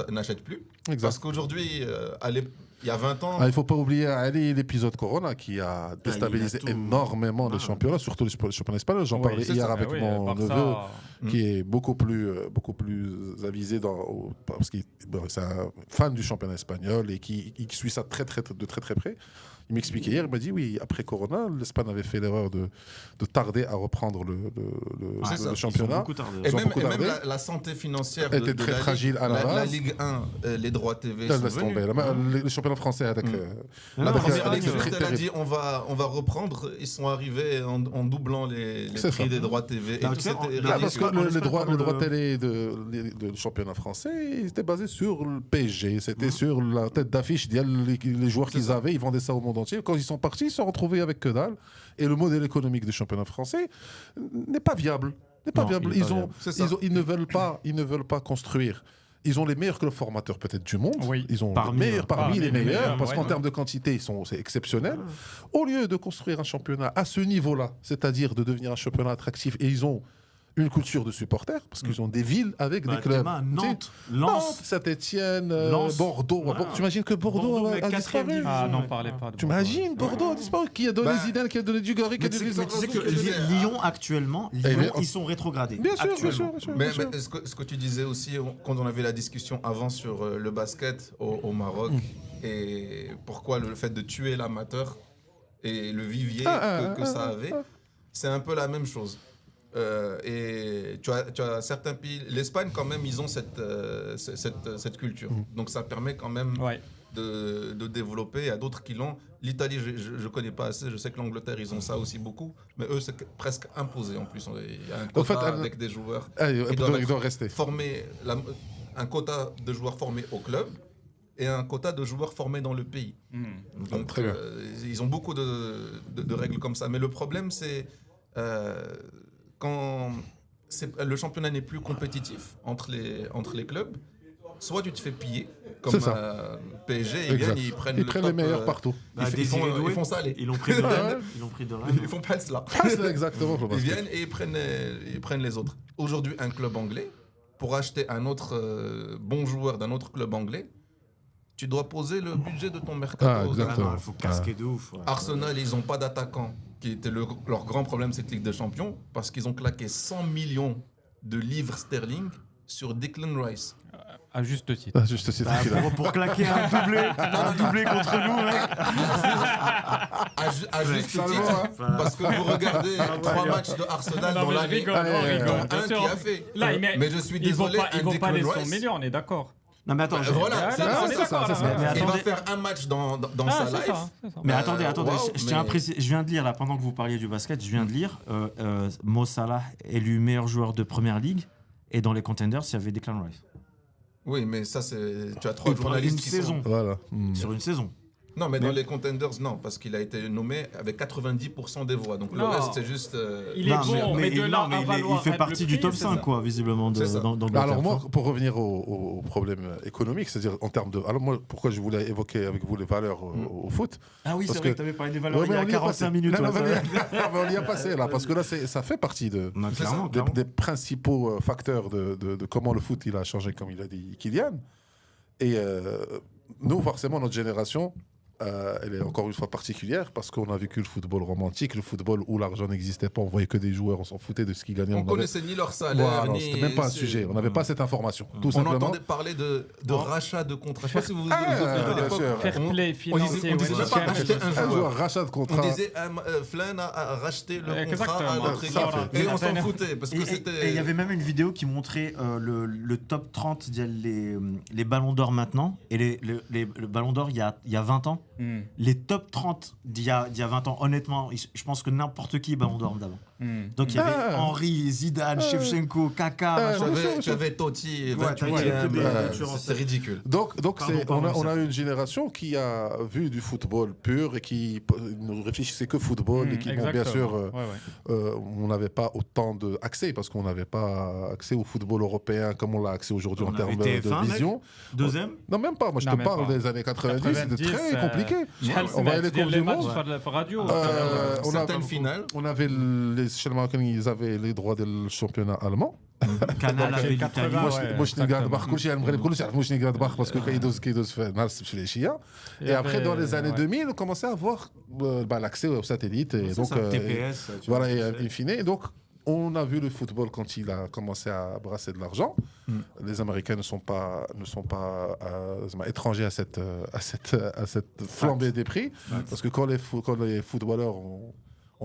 A: n'achètent plus.
B: Exact.
A: Parce qu'aujourd'hui, il y a 20 ans.
B: Il ne faut pas oublier l'épisode Corona qui a déstabilisé énormément les championnats, surtout les championnats espagnols. J'en parlais hier avec mon neveu qui est beaucoup plus avisé parce qu'il est un fan du championnat espagnol et qui suit ça de très très près. Il m'expliquait hier, il m'a dit oui, après Corona, l'Espagne avait fait l'erreur de tarder à reprendre le championnat.
A: Et même la santé financière
B: était très fragile à la base.
A: La Ligue 1, les droits TV sont venus.
B: Les championnats français avec
A: la première ligue, elle a dit on va reprendre. Ils sont arrivés en doublant les prix des droits TV.
B: Parce que les droits télé du championnat français, ils étaient basés sur le PSG. C'était sur la tête d'affiche. Les joueurs qu'ils avaient, ils vendaient ça au monde entier. Quand ils sont partis, ils se sont retrouvés avec que dalle. Et le modèle économique des championnats français n'est pas viable. Ils ne veulent pas construire. Ils ont les meilleurs clubs formateurs peut-être du monde.
C: Oui.
B: Ils ont parmi les meilleurs parce qu'en termes de quantité, c'est exceptionnel. Au lieu de construire un championnat à ce niveau-là, c'est-à-dire de devenir un championnat attractif, et ils ont une culture de supporters parce qu'ils ont des villes avec des clubs.
D: Nantes, Lens,
B: Saint-Etienne, Bordeaux. Tu imagines que Bordeaux a disparu.
C: Ah non, parlez pas.
B: Tu imagines Bordeaux a disparu. Qui a donné Zidane, qui a donné Dugarry, qui a donné
D: Mais tu sais que Lyon actuellement, ils sont rétrogradés.
B: Bien sûr.
A: Mais ce que tu disais aussi quand on avait la discussion avant sur le basket au Maroc et pourquoi le fait de tuer l'amateur et le vivier que ça avait, c'est un peu la même chose. Et tu as certains pays, l'Espagne quand même, ils ont cette culture. Donc ça permet quand même de développer. À d'autres qui l'ont. L'Italie, je connais pas assez. Je sais que l'Angleterre, ils ont ça aussi beaucoup. Mais eux, c'est presque imposé en plus. Il y a un quota avec des joueurs.
B: Ils doivent rester.
A: Un quota de joueurs formés au club et un quota de joueurs formés dans le pays. Donc
B: très bien.
A: Ils ont beaucoup de règles comme ça. Mais le problème, c'est quand le championnat n'est plus compétitif entre les clubs, soit tu te fais piller, comme PSG, ils prennent
B: les meilleurs partout.
A: Ils font ça,
D: ils l'ont pris de Rennes.
A: Ils font pas cela.
B: C'est exactement.
A: Ils viennent et ils prennent les autres. Aujourd'hui, un club anglais, pour acheter un autre bon joueur d'un autre club anglais, tu dois poser le budget de ton mercato.
D: Il faut casquer de ouf.
A: Arsenal, ils n'ont pas d'attaquant. Qui était leur grand problème cette Ligue des Champions, parce qu'ils ont claqué 100 millions de livres sterling sur Declan Rice.
C: À juste titre.
D: Pour claquer un doublé contre nous, mec.
A: À juste titre, parce que vous regardez 3 matchs de Arsenal dans l'année, dont un qui a fait.
C: Là,
A: mais je suis désolé,
C: ils vont pas les 100
A: Rice,
C: millions, on est d'accord.
D: Non mais attends,
A: voilà, c'est ça.
D: Mais
A: il va faire un match dans sa life.
D: Mais attendez, je viens de lire là, pendant que vous parliez du basket, je viens de lire Mo Salah élu meilleur joueur de Première Ligue, et dans les contenders, il y avait Declan Rice.
A: Oui, mais ça, tu as 3 journalistes
D: sur une saison.
A: Non, mais dans les contenders, non, parce qu'il a été nommé avec 90% des voix. Donc le
C: Non.
A: reste, c'est juste.
C: Il est bon, mais de là à valoir
D: il fait
C: être
D: partie
C: le
D: du
C: prix,
D: top
C: c'est
D: 5,
C: ça.
D: quoi, visiblement,
A: C'est ça.
D: d'Angleterre.
B: Alors moi, pour revenir au problème économique, c'est-à-dire en termes de... Alors moi, pourquoi je voulais évoquer avec vous les valeurs au foot?
D: Ah oui,
B: Parce
D: c'est vrai
B: que-
D: que tu avais parlé des valeurs
B: Ouais,
D: il y
B: mais
D: a
B: on y est
D: 45
B: passé.
D: minutes.
B: Non,
D: ouais,
B: mais
D: ça va.
B: on y est passé là, parce que là, ça fait partie
D: Non, clairement,
B: des
D: clairement.
B: principaux facteurs de comment le foot il a changé, comme il a dit Kylian. Et nous, forcément, notre génération, elle est encore une fois particulière parce qu'on a vécu le football romantique, le football où l'argent n'existait pas, on voyait que des joueurs, on s'en foutait de ce qu'ils gagnaient.
A: On
B: avait-
A: connaissait ni leur salaire,
B: Voilà,
A: ni.
B: c'était même pas un sujet, on n'avait pas cette information. Tout
A: On
B: simplement.
A: entendait parler de rachat de contrats. Je sais pas si vous vous souvenez de
B: bien
A: l'époque.
B: sûr.
C: Fair play financier.
A: on disait
C: ouais,
A: même pas
C: cher,
A: acheter
C: mais
A: un
C: cher.
B: Un joueur, rachat de
A: On
B: contrat.
A: disait Flan a racheté le
C: Exactement.
A: contrat à notre
B: Ça
A: équipe.
B: fait.
A: Et on s'en
C: Exactement.
A: foutait parce que
D: Et
A: c'était.
D: il y avait même une vidéo qui montrait le top 30 les ballons d'or maintenant et le ballon d'or il y a 20 ans.
C: Hmm.
D: Les top 30 d'il y a 20 ans, honnêtement, je pense que n'importe qui est ballon d'or d'avant.
C: Hmm.
D: Donc il y avait
B: Ah.
D: Henry, Zidane, Shevchenko, Kaka.
B: Ah,
D: machin.
A: Tu avais Totti,
D: Ouais, t'as dit que des-
A: c'était ridicule.
B: Donc
D: Pardon, pardon,
B: on a
D: ça.
B: une génération qui a vu du football pur et qui ne réfléchissait que football et qui, bon, bien sûr,
C: Ouais, ouais.
B: on n'avait pas autant d'accès parce qu'on n'avait pas accès au football européen comme on l'a accès aujourd'hui
D: On
B: en termes
D: avait TF1,
B: de
D: mec.
B: vision.
D: Deuxième.
B: Non, même pas. Moi, je
C: Non,
B: te
C: même
B: parle
C: pas.
B: des années 90, c'était très compliqué.
C: شحال
B: On voyait les
C: سمعت ديال
B: Coupes
C: les
B: du
C: matchs
B: Monde.
C: في الراديو.
B: On a-
A: Certaines finales.
B: On avait les chez les Marocains, ils avaient les droits du championnat allemand.
D: Canal avait l'Italie.
C: 80, ouais.
B: Mönchengladbach, كل شيء على المغرب كله يعرف Mönchengladbach parce que كيدوز في نهار السبت في العشيه.
C: Il y
B: Et après,
C: avait-
B: dans les années
C: ouais.
B: 2000, on commençait à avoir l'accès au satellite. Et
D: C'est
B: donc,
D: ça, TPS. tu
B: voilà,
D: vois,
B: et in fine. Et donc, on a vu le football quand il a commencé à brasser de l'argent. Les Américains ne sont pas étrangers à cette flambée des prix. Parce que quand les footballeurs ont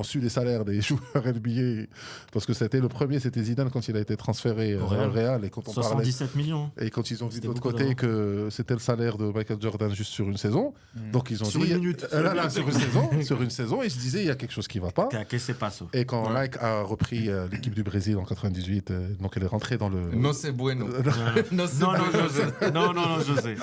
B: su les salaires des joueurs NBA, parce que c'était Zidane quand il a été transféré
D: Au
B: au
D: Real.
B: Real. Et quand on parlait
D: 77 millions.
B: et quand ils ont vu de
D: C'était
B: l'autre
D: beaucoup
B: côté
D: d'argent.
B: que c'était le salaire de Michael Jordan juste sur une saison, donc ils ont
D: Sur
B: dit
D: une minute.
B: sur une saison, ils se disaient il y a quelque chose qui va pas.
D: Qu'est-ce qui se passe?
B: Et quand Nike a repris l'équipe du Brésil en 98, donc elle est rentrée dans le.
A: No c'est bueno. No c'est
D: Non, non,
A: bueno.
D: José. Non, non, non, José.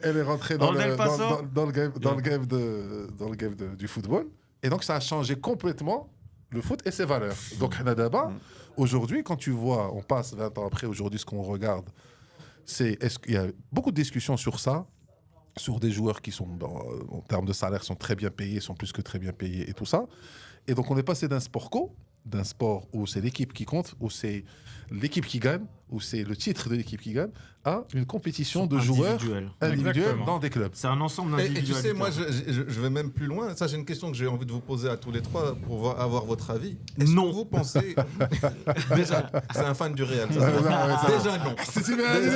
B: Elle est rentrée dans
D: Dans
B: le,
D: Del Paso.
B: dans le game du football. Et donc ça a changé complètement le foot et ses valeurs. Donc Hanadaba, aujourd'hui, quand tu vois, on passe 20 ans après, aujourd'hui, ce qu'on regarde, est-ce qu'il y a beaucoup de discussions sur ça, sur des joueurs qui sont, en termes de salaire, sont très bien payés, sont plus que très bien payés et tout ça. Et donc on est passé d'un sport d'un sport où c'est l'équipe qui compte, où c'est l'équipe qui gagne, où c'est le titre de l'équipe qui gagne, à une compétition de joueurs
D: Individuel.
B: individuels
C: Exactement.
B: dans des clubs.
D: C'est un ensemble
A: Et tu
D: d'individualités.
A: sais, moi, je vais même plus loin. Ça, j'ai une question que j'ai envie de vous poser à tous les trois pour avoir votre avis. Est-ce
D: Non.
A: que vous pensez... Déjà, c'est un fan du Real. Ça,
B: Ouais, ça.
A: déjà, non.
B: C'est si bien dit,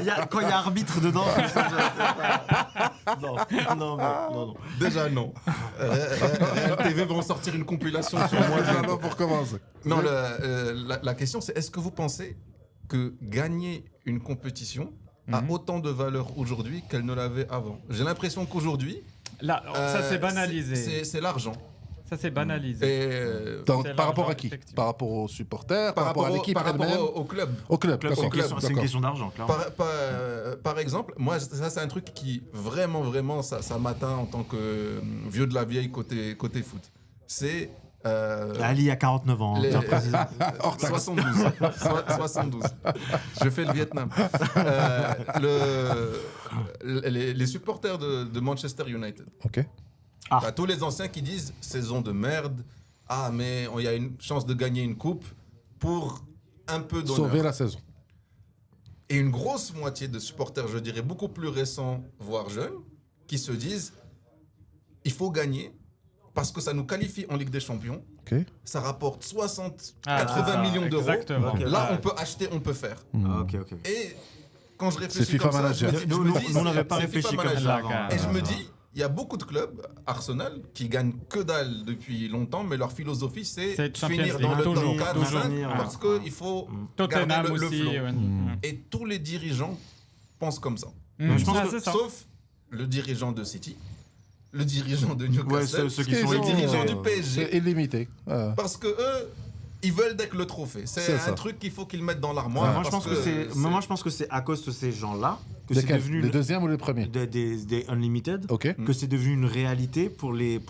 B: déjà.
D: Quand il y a arbitre dedans, non, non, non, non.
A: Déjà, non. Real TV vont sortir une compilation sur moi.
B: Déjà, non, pour commencer.
A: Non, la question, c'est est-ce que vous pensez que gagner une compétition a autant de valeur aujourd'hui qu'elle ne l'avait avant? J'ai l'impression qu'aujourd'hui...
C: Là, ça c'est banalisé.
A: C'est l'argent.
C: Ça c'est banalisé.
A: Et
C: C'est
B: Par rapport
C: l'argent,
B: à qui?
C: effectivement.
B: Par rapport aux supporters, par rapport à l'équipe
A: par rapport
B: elle-même,
A: au club.
B: au club.
D: C'est
B: d'accord,
D: une question- c'est une
B: d'accord.
D: question d'argent, clairement.
A: Par exemple, moi, ça, c'est un truc qui vraiment, ça m'atteint en tant que vieux de la vieille côté foot. C'est.
D: Ali a 49 ans.
A: les-
D: tiens, précisément.
A: 72. 72. Je fais le Vietnam. Les supporters de Manchester United.
B: Ok.
D: Ah.
A: T'as tous les anciens qui disent saison de merde. Ah, mais il y a une chance de gagner une coupe pour un peu d'honneur.
B: Sauver la saison.
A: Et une grosse moitié de supporters, je dirais beaucoup plus récents, voire jeunes, qui se disent il faut gagner parce que ça nous qualifie en Ligue des Champions.
B: Ok.
A: Ça rapporte 60,
C: Ah,
A: 80
C: c'est ça,
A: millions d'euros.
C: exactement.
D: Ok.
A: Là,
C: Ouais.
A: on peut acheter, on peut faire.
D: Ah, ok, ok.
A: Et quand je réfléchis
B: FIFA
A: comme ça,
B: Manager.
A: je me dis,
D: Nous, on n'avait pas
A: c'est
D: réfléchi
A: FIFA
D: comme
A: Manager.
D: ça avant.
A: Et je me dis, il y a beaucoup de clubs, Arsenal, qui gagnent que dalle depuis longtemps, mais leur philosophie, c'est
C: C'est Champions
A: finir
C: League,
A: dans le
C: toujours,
A: top 4
C: toujours.
A: 5
D: Ouais.
A: parce qu'il faut
C: Tottenham
A: garder le
C: aussi.
A: flow.
C: ouais.
A: Et tous les dirigeants pensent comme ça.
D: je pense
C: Ah,
D: que-
C: c'est ça.
A: Sauf le dirigeant de City, le dirigeant de Newcastle,
D: Ouais, ceux qui
A: et
D: sont
A: le
D: illimités.
A: dirigeant du
B: C'est
A: PSG.
B: illimité. Ah.
A: Parce que eux, ils veulent dès que le trophée. C'est
B: C'est
A: un
B: ça.
A: truc qu'il faut qu'ils mettent dans l'armoire.
D: Moi, je
A: parce
D: pense que c'est à cause de ces gens-là que c'est
B: Lesquels
D: devenu
B: Les deuxièmes ou les premiers
D: des Unlimited,
B: Ok.
D: que c'est devenu une réalité pour les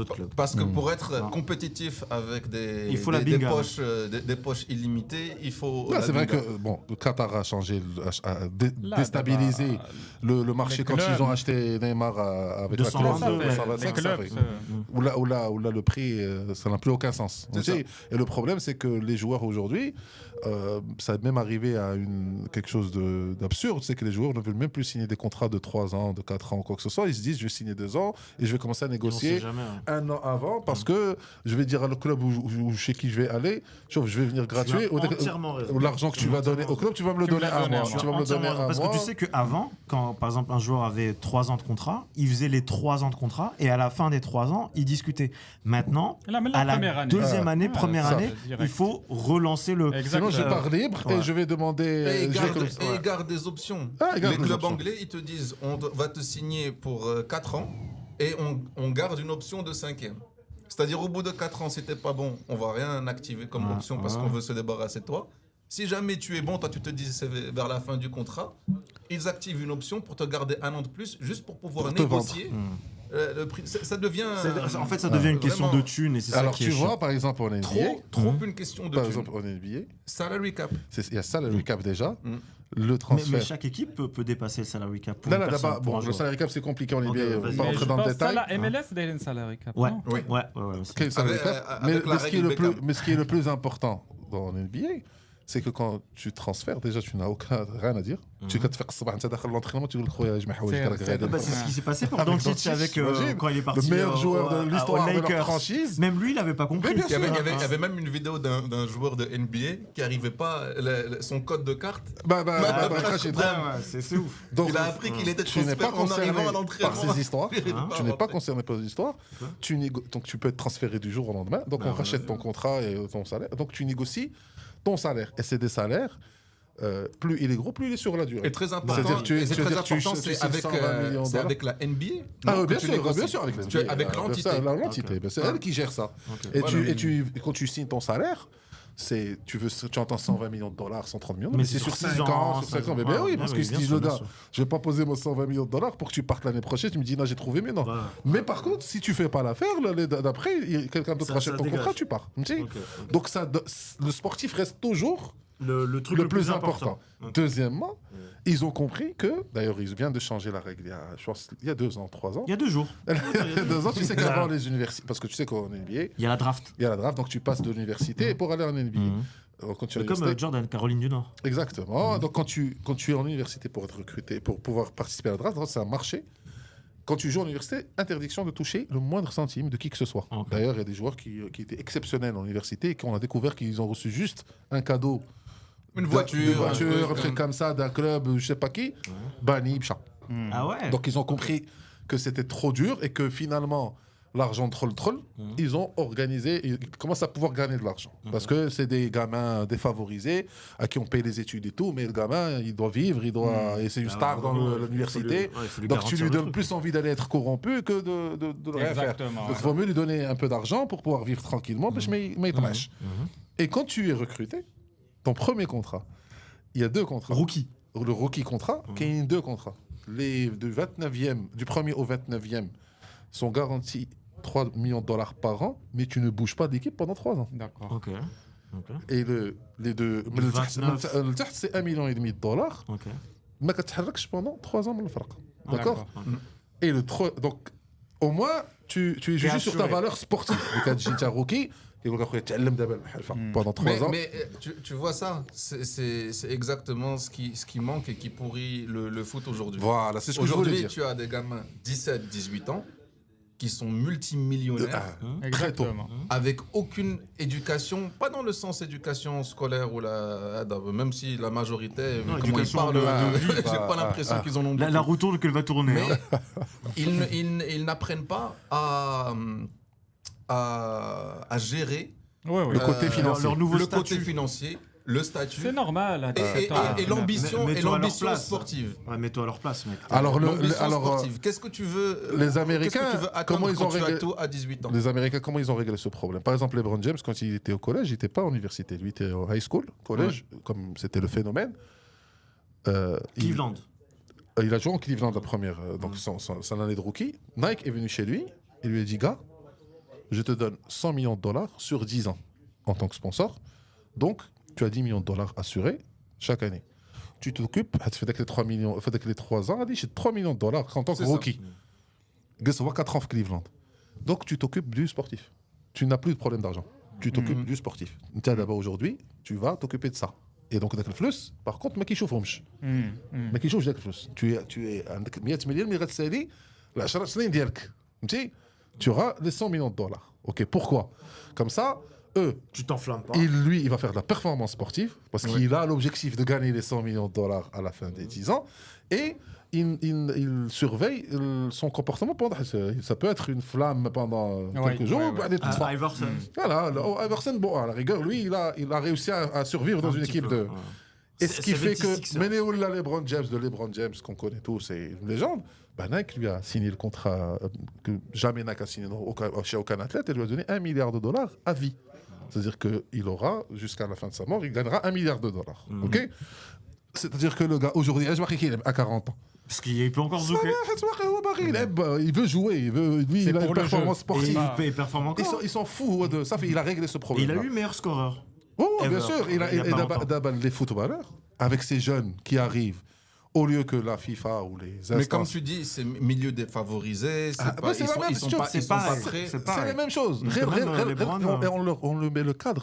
D: autres clubs.
A: Parce que pour être compétitif avec
D: Il faut la binga.
A: des poches illimitées, il faut.
B: Non,
A: la
B: c'est vrai
A: binga.
B: que bon, le Qatar a changé, a
C: Là,
B: déstabilisé
C: d'abord,
B: le marché
C: les
B: quand
C: clubs.
B: ils ont acheté Neymar avec la
D: 222,
B: clause
C: les
B: 225, ça
C: clubs,
B: fait.
C: c'est-
B: Où là, le prix, ça n'a plus aucun sens.
A: C'est
B: Tu sais, et le problème, c'est que les joueurs aujourd'hui, ça est même arrivé à quelque chose d'absurde, c'est que les joueurs ne veulent même plus signer des contrats de 3 ans, de 4 ans, quoi que ce soit. Ils se disent, je vais signer 2 ans et je vais commencer à
D: On sait
B: négocier
D: jamais. Hein.
B: un an avant parce que je vais dire à le club chez qui je vais aller, je vais venir gratuit.
D: Tu as entièrement raison.
B: Ou l'argent que tu vas donner au club, tu vas me le
C: Tu me
B: donner
C: l'as
B: à
C: donné
B: moi.
C: à moi.
B: Tu vas me le donner
D: Entièrement,
B: à
D: parce
B: moi.
D: que tu sais qu'avant, quand par exemple un joueur avait 3 ans de contrat, il faisait les 3 ans de contrat et à la fin des 3 ans, il discutait. Maintenant,
C: Là, mais
D: à la
C: première année.
D: deuxième année,
C: Ah,
D: première
C: ça,
D: année,
C: direct.
D: il faut relancer le.
C: Exactement.
B: Sinon, je pars libre et
D: Ouais.
B: je vais demander.
A: Et ils
B: je vais
A: gardent,
B: comme-
A: et ils gardent des options.
B: Ah, ils gardent
A: Les
B: des
A: clubs
B: options.
A: anglais, ils te disent va te signer pour 4 ans et on garde une option de 5e. C'est-à-dire, au bout de 4 ans, si t'es pas bon, on va rien activer comme option parce qu'on veut se débarrasser de toi. Si jamais tu es bon, toi tu te dis c'est vers la fin du contrat, ils activent une option pour te garder un an de plus, juste pour pouvoir
B: Pour te
A: négocier le prix. Ça devient.
D: En fait, ça devient une question
A: vraiment
D: de thunes et c'est ça
B: Alors,
D: qui
B: tu
D: est
B: vois,
D: chiant.
B: par exemple, en NBA,
A: trop une question de
B: par
A: thunes.
B: exemple, en NBA,
A: Salary cap.
B: il y a salary cap déjà.
A: Mm.
B: Le
D: Mais
B: chaque
D: chaque équipe peut dépasser le salary cap. Pour
B: Là,
D: une
B: là,
D: personne,
B: là-bas,
D: pour un
B: bon, le
D: joueur.
B: salary cap, c'est compliqué en NBA,
D: Ok,
B: on
D: vas-y.
B: va pas
C: Mais
B: rentrer
C: je
B: dans le
C: pense
B: détail.
C: que la MLS a un salary cap.
D: Ouais,
C: non
A: Oui.
D: ouais, aussi.
B: Quel salary cap
A: Avec la
B: ce qui est
A: règle
B: le plus,
A: Beckham.
B: mais ce qui est le plus important dans NBA, c'est que quand tu transfères, déjà, tu n'as rien à dire. Tu vas te faire الصباح انت داخل l'entraînement, tu dis خويا جمع حوايجك راك غادي.
D: Bah, c'est ce qui s'est passé pour
B: Avec
D: Doncic
B: Doncic,
D: avec
B: imagine,
D: quand il est parti.
B: le meilleur joueur de
D: aux
B: l'histoire de leur
D: Lakers.
B: franchise.
D: Même lui, il avait pas compris.
B: Mais bien
A: Il y avait,
B: sûr.
A: il y avait même une vidéo d'un joueur de NBA qui n'arrivait pas, son code de carte.
B: Rachid.
D: C'est ouf.
B: Donc,
A: Il a appris qu'il était
B: tu n'es pas
A: transféré en
B: concerné
A: arrivant à l'entraînement.
B: par ces histoires.
A: Il était pas
B: Tu n'es pas
A: rentré.
B: concerné par ces histoires. Donc tu peux être transféré du jour au lendemain. Donc on rachète ton contrat et ton salaire. Donc tu négocies ton salaire. Et c'est des salaires. Plus il est gros, plus il est sur la durée.
A: Et très important,
B: C'est-à-dire,
A: et c'est très
B: c'est-à-dire,
A: important,
B: tu
A: c'est
B: signes
A: avec,
B: 120 millions de
A: c'est
B: dollars.
A: avec la NBA.
B: Ah,
A: non, que
B: bien
A: tu
B: sûr,
A: négocies.
B: bien sûr, avec
A: Tu es
B: l'NBA,
A: avec l'entité.
B: ça, l'entité,
D: Ok.
B: ben, c'est elle qui gère ça. Et,
A: Voilà.
B: quand tu signes ton salaire, tu entends 120 millions de dollars, 130 millions,
D: Mais
B: mais
D: c'est
B: c'est sur
D: sur
B: 5
D: 6
B: ans,
D: ans,
B: sur 5 ans.
D: 5
B: Mais
D: ans.
B: bien oui,
D: Ouais,
B: parce
D: ouais,
B: qu'ils se
D: bien
B: disent,
D: sûr,
B: le
D: bien
B: gars,
D: sûr.
B: je vais pas poser mes 120 millions de dollars pour que tu partes l'année prochaine. Tu me dis, non, j'ai trouvé mieux, non.
D: Voilà.
B: Mais par contre, si tu fais pas l'affaire, d'après, quelqu'un d'autre
D: Ça
B: rachète ton
D: dégage.
B: contrat, tu pars. Tu sais.
D: Ok,
B: Donc le sportif reste toujours
D: Le truc
B: le plus important.
D: Ok.
B: Deuxièmement, ils ont compris que, d'ailleurs, ils viennent de changer la règle je pense, il y a 2 ans, 3 ans.
D: Il y a 2 jours.
B: Il y a 2 ans, tu sais qu'avant les universités, parce que tu sais qu'en NBA,
D: Il y a la draft.
B: il y a la draft, donc tu passes de l'université pour aller en NBA. Alors, quand tu es à
D: Comme
B: l'université-
D: Jordan, Caroline du Nord.
B: Exactement. Donc quand tu es en université pour être recruté, pour pouvoir participer à la draft, c'est un marché. Quand tu joues en université, interdiction de toucher le moindre centime de qui que ce soit.
D: Ok.
B: D'ailleurs, il y a des joueurs qui étaient exceptionnels en université et qu'on a découvert qu'ils ont reçu juste un cadeau.
A: Une voiture,
B: un truc comme ça, d'un club, je sais pas qui, banni, bcha.
D: Ah ouais.
B: Donc ils ont compris que c'était trop dur et que finalement, l'argent troll, ils ont organisé, ils commencent à pouvoir gagner de l'argent. Parce que c'est des gamins défavorisés à qui on paye les études et tout, mais le gamin, il doit vivre, et c'est une star dans l'université. Donc tu lui donnes plus envie d'aller être corrompu que de rien faire.
C: Exactement.
B: Donc il vaut mieux lui donner un peu d'argent pour pouvoir vivre tranquillement, parce que mais il te lâche. Et quand tu es recruté, ton premier contrat, il y a 2 contrats.
D: Rookie.
B: Le rookie contrat, qui est 2 contrats. Les du 29e, du 1er au 29e sont garantis 3 millions de dollars par an, mais tu ne bouges pas d'équipe pendant 3 ans.
C: D'accord.
D: Ok.
B: Et les deux,
D: Le 29.
B: le تحت, c'est 1,5 million de dollars.
D: Ok.
B: ما كتحركش pendant 3 ans من الفرق. D'accord.
C: D'accord.
B: Et donc, au moins, tu es jugé sur ta
D: assuré.
B: valeur sportive. quand tu es un rookie, يقول لك اخويا تعلم دابا الحرفه pendant 3 ans.
A: Mais tu vois ça, c'est exactement ce qui manque et qui pourrit le foot aujourd'hui.
B: Voilà, c'est ce que je voulais
A: Aujourd'hui,
B: dire.
A: tu as des gamins 17, 18 ans qui sont multimillionnaires
C: Exactement.
A: avec aucune éducation, pas dans le sens éducation scolaire ou même si la majorité,
D: Non,
A: vu comment ils
D: éducation
A: parlent
D: de
A: de vie, j'ai pas l'impression qu'ils en ont
D: La
A: beaucoup.
D: roue tourne qu'elle va tourner.
A: Mais
D: hein.
A: ils n'apprennent pas à gérer
C: Ouais, ouais.
B: Le côté financier.
D: leur nouveau
A: le
D: statut.
A: côté financier, le statut
C: C'est normal. à
A: et,
C: 17 ans.
A: et l'ambition
D: Mais-
A: et
D: mets-toi à leur
A: l'ambition
D: place.
A: sportive.
D: Ouais, mets-toi à leur place, mec.
B: Alors,
A: L'ambition sportive. Qu'est-ce que tu veux
B: les Américains,
A: qu'est-ce que tu veux attendre
B: comment ils
A: quand
B: ont
A: tu as
B: réglé-
A: tout à 18 ans?
B: Les Américains, comment ils ont réglé ce problème? Par exemple, LeBron James, quand il était au collège, il n'était pas à l'université. Lui, il était au high school, collège, comme c'était le phénomène.
D: Cleveland.
B: Il a joué en Cleveland la première, donc son année de rookie. Nike est venu chez lui et lui a dit, gars, je te donne $100 millions sur 10 ans en tant que sponsor. Donc, tu as $10 millions assurés chaque année. Tu t'occupes, tu fais les 3 millions, les 3 ans, j'ai $3 millions en tant que rookie. Tu as 4 ans en Cleveland. Donc, tu t'occupes du sportif. Tu n'as plus de problème d'argent. Tu t'occupes du sportif. Tu as d'abord aujourd'hui, tu vas t'occuper de ça. Et donc, avec le flux, par contre, ما كيشوفهمش. ما كيشوفش داك الفلوس. Tu es عندك 100 مليون اللي غتسالي ل 10 سنين ديالك. فهمتي؟ Tu auras les $100 millions. OK, pourquoi? Comme ça,
D: Tu t'enflammes pas.
B: il va faire de la performance sportive parce qu'il a l'objectif de gagner les $100 millions à la fin des 10 ans et il surveille son comportement pendant ça peut être une flamme pendant quelques jours.
D: Iverson.
B: Voilà, Iverson, bon, à la rigueur, lui, il a réussi à survivre dans une équipe de... Et ce qui fait que Meneoula LeBron James, qu'on connaît tous, c'est une légende, Nike lui a signé le contrat que jamais Nike a signé chez aucun athlète et lui a donné $1 milliard à vie. C'est-à-dire qu'il aura, jusqu'à la fin de sa mort, il gagnera $1 milliard. OK? C'est-à-dire que le gars, aujourd'hui, il est à 40 ans.
D: Parce qu'il peut encore zouker.
B: Il veut jouer, il a une performance sportive.
D: Il performe encore.
B: Ils s'en foutent de ça, il a réglé ce problème.
D: Il a eu meilleur scoreur.
B: Oh, bien sûr. Et d'abord, les footballeurs, avec ces jeunes qui arrivent, au lieu que la FIFA ou les instances...
A: Mais comme tu dis, c'est milieu défavorisé, ils sont pas prêts.
B: C'est la même chose. On le met le cadre.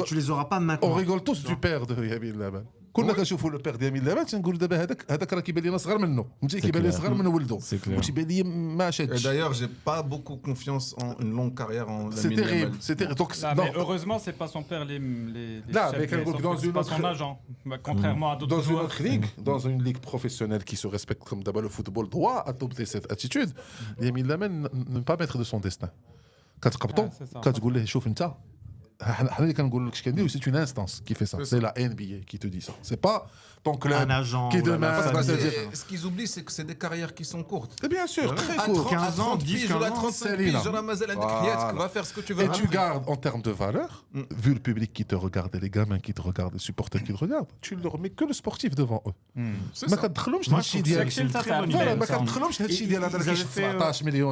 D: Tu les auras pas maintenant.
B: On rigole tous du père de Yamin Laban. كنا كنشوفوا لو بير ديال لابان تنقول دابا هذاك راه كيبان لنا صغر منه فهمتي كيبان لي صغر من ولده وتيبان لي ما شادش.
A: D'ailleurs, j'ai pas beaucoup confiance en une longue carrière en
B: C'est terrible, c'est terrible. Donc
C: mais heureusement c'est pas son père les
B: là, mais
C: c'est pas son agent, contrairement à d'autres joueurs.
B: Dans une ligue professionnelle qui se respecte comme d'abord le football doit adopter cette attitude. Yamin Laban ne pas mettre de son destin. كتقبطو كتقول له شوف انت c'est une instance qui fait ça. C'est la NBA qui te dit ça. C'est pas ton club qui demain.
A: Ce qu'ils oublient, c'est que c'est des carrières qui sont courtes.
B: Et bien sûr, très courtes.
D: 15 ans, 10 ans,
A: 35 piges, va faire ce que tu veux.
B: Et tu gardes en termes de valeur, vu le public qui te regarde, et les gamins qui te regardent, les supporters qui te regardent, tu ne leur mets que le sportif devant eux.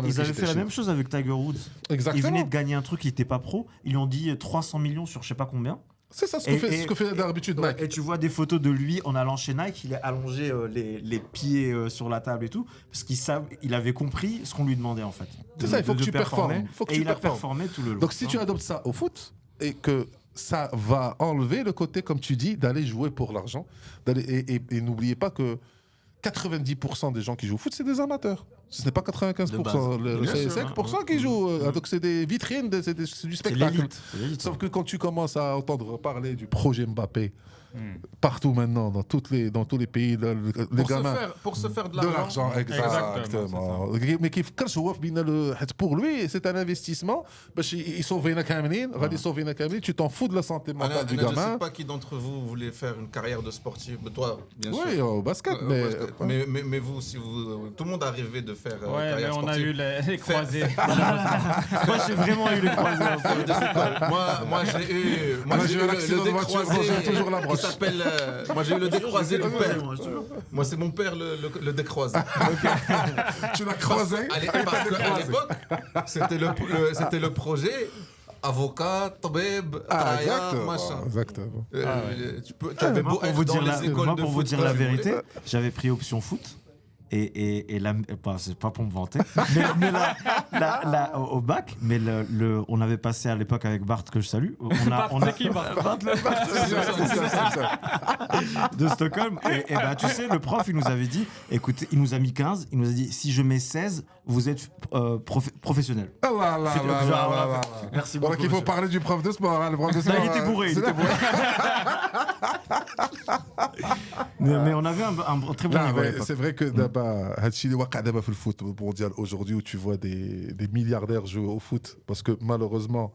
D: Ils avaient fait la même chose avec Tiger Woods. Il venait de gagner un truc, il n'était pas pro. Ils lui ont dit 300 millions sur je sais pas combien.
B: C'est ça ce que fait d'habitude Nike.
D: Et tu vois des photos de lui en allant chez Nike, il est allongé les pieds sur la table et tout, parce qu'il avait compris ce qu'on lui demandait en fait.
B: C'est ça, il faut que tu performes.
D: Et il a performé tout le long.
B: Donc si tu adoptes ça au foot, et que ça va enlever le côté, comme tu dis, d'aller jouer pour l'argent, et n'oubliez pas que 90% des gens qui jouent au foot, c'est des amateurs. Ce n'est pas 95%. C'est 5% qui jouent. Donc c'est des vitrines, c'est du spectacle. Sauf que quand tu commences à entendre parler du projet Mbappé, partout maintenant, dans tous les pays, les gamins...
A: Pour se faire de
B: l'argent. Exactement. Mais pour lui, c'est un investissement. Il sauve tu t'en fous de la santé mentale du gamin.
A: Je ne sais pas qui d'entre vous voulait faire une carrière de sportif. Toi, bien sûr.
B: Oui, au basket.
A: Mais vous, si vous... Tout le monde a rêvé de faire carrière sportive.
C: On a eu les croisés.
D: Moi, j'ai vraiment eu les croisés.
A: Moi, j'ai eu le décroisé. Moi j'ai eu le décroisé du père. Moi c'est mon père le décroisé.
B: Tu l'as croisé?
A: Parce qu'à l'époque c'était le projet avocat, tabib, machin.
B: Exactement.
A: Tu avais beau être dans les écoles de foot.
D: Pour vous dire la vérité, j'avais pris option foot. Et là, c'est pas pour me vanter, mais là, au bac, mais on avait passé à l'époque avec Bart, que je salue.
C: C'est qui Bart
D: de Stockholm. Et bah, tu sais, le prof, il nous avait dit, écoutez, il nous a mis 15, il nous a dit, si je mets 16, vous êtes professionnel.
B: Merci beaucoup. Donc il faut parler du prof de sport. Le prof de sport,
D: il était bourré. Mais on avait un très bon niveau.
B: C'est vrai que d'abord, le foot mondial aujourd'hui où tu vois des milliardaires jouer au foot, parce que malheureusement,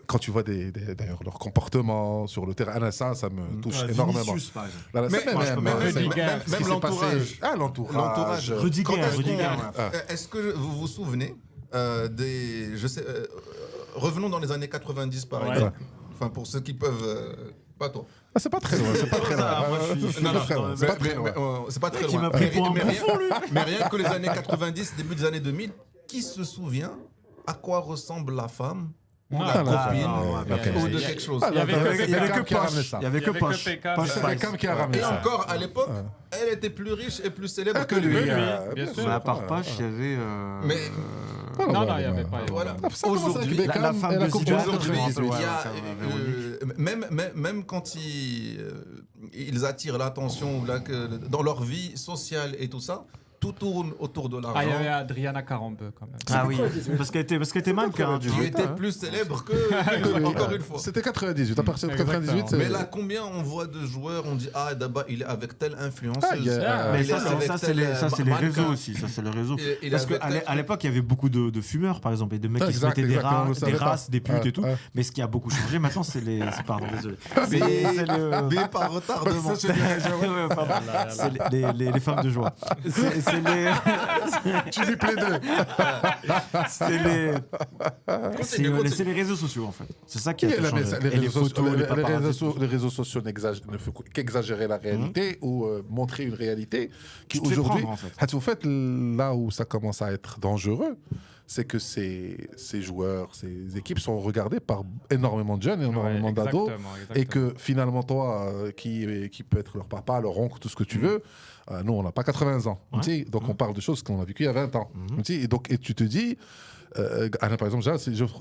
B: quand tu vois d'ailleurs leur comportement sur le terrain, ça me touche énormément.
D: Vinicius, par exemple.
A: Même l'entourage.
B: L'entourage.
D: Rudiger.
A: Est-ce que vous vous souvenez revenons dans les années 90 par exemple. Enfin, pour ceux qui peuvent Pas toi.
B: Ah, c'est pas très loin, c'est pas très
D: Ça,
B: loin.
D: moi, je suis-
B: C'est pas très loin, c'est pas très loin.
A: C'est pas très
D: Qui
A: loin.
D: m'a pris pour un bouffon, lui.
A: Mais rien que les années 90, début des années 2000, qui se souvient à quoi ressemble la femme ou la
B: Ah, non,
A: copine
B: non, ok.
A: ou de quelque chose.
B: Ah,
C: Il y avait
B: donc,
C: que-
B: c'est
D: Il y avait
B: Beckham
D: que
B: qui a ramené
D: Poche.
B: ça.
D: Il y avait que Poche.
C: Beckham.
D: Poche
B: C'est
D: Spice.
B: Beckham qui a ramené
A: Et
B: ça.
A: encore, à l'époque, elle était plus riche et plus célèbre que
B: Que lui,
A: lui.
C: bien sûr.
D: Mais à part Poche, il y avait.
A: Mais
C: Non, il n'y avait pas.
A: voilà.
B: Ça commence avec
A: Aujourd'hui,
B: Beckham
D: la femme
B: et la
D: de
B: Coupe
D: Zidane,
B: du Monde
A: Aujourd'hui,
B: 98.
A: il y a,
D: Ouais,
A: même quand ils attirent l'attention dans leur vie sociale et tout ça, tout tourne autour de
C: Ah, il y avait
A: l'argent.
C: Adriana Carambeu quand même.
D: Ah oui, parce qu'elle était mannequin, du
A: Qui
D: coup.
A: était plus célèbre que encore une fois.
B: C'était 98. À partir de
C: Exactement.
B: 98,
A: Mais là, combien on voit de joueurs, on dit ah d'abord il est avec telle influenceuse.
B: Ah, il y a-
D: Mais
A: il est avec
D: ça, c'est
A: tel,
D: les
A: mannequin.
D: réseaux aussi. Ça, c'est les réseaux.
A: Il est
D: Parce
A: avec
D: qu'à
A: tel-
D: l'époque, il y avait beaucoup de fumeurs, par exemple, et de mecs qui se
B: Exact,
D: mettaient des
B: exactement, on le savait pas.
D: races, des putes et tout.
B: Ouais.
D: Mais ce qui a beaucoup changé maintenant, c'est les. Pardon, désolé. C'est le.
A: B par retardement.
D: Ouais, pardon. C'est les femmes de joie. C'est les.
B: Tu lui plais deux.
D: C'est les réseaux sociaux, en fait. C'est ça qui a tout changé.
B: Les
D: Et les photos, les paparazzi.
B: les réseaux sociaux ne font qu'exagérer la réalité ou montrer une réalité qui
D: Tu te fais
B: aujourd'hui.
D: prendre, en fait.
B: En fait, là où ça commence à être dangereux, c'est que ces joueurs, ces équipes sont regardées par énormément de jeunes, énormément d'ados. Et que finalement, toi, qui peut être leur papa, leur oncle, tout ce que tu veux, nous, on n'a pas 80 ans.
D: Ouais.
B: Tu sais, donc, on parle de choses qu'on a vécues il y a 20 ans. Tu sais, et tu te dis, Anna, par exemple,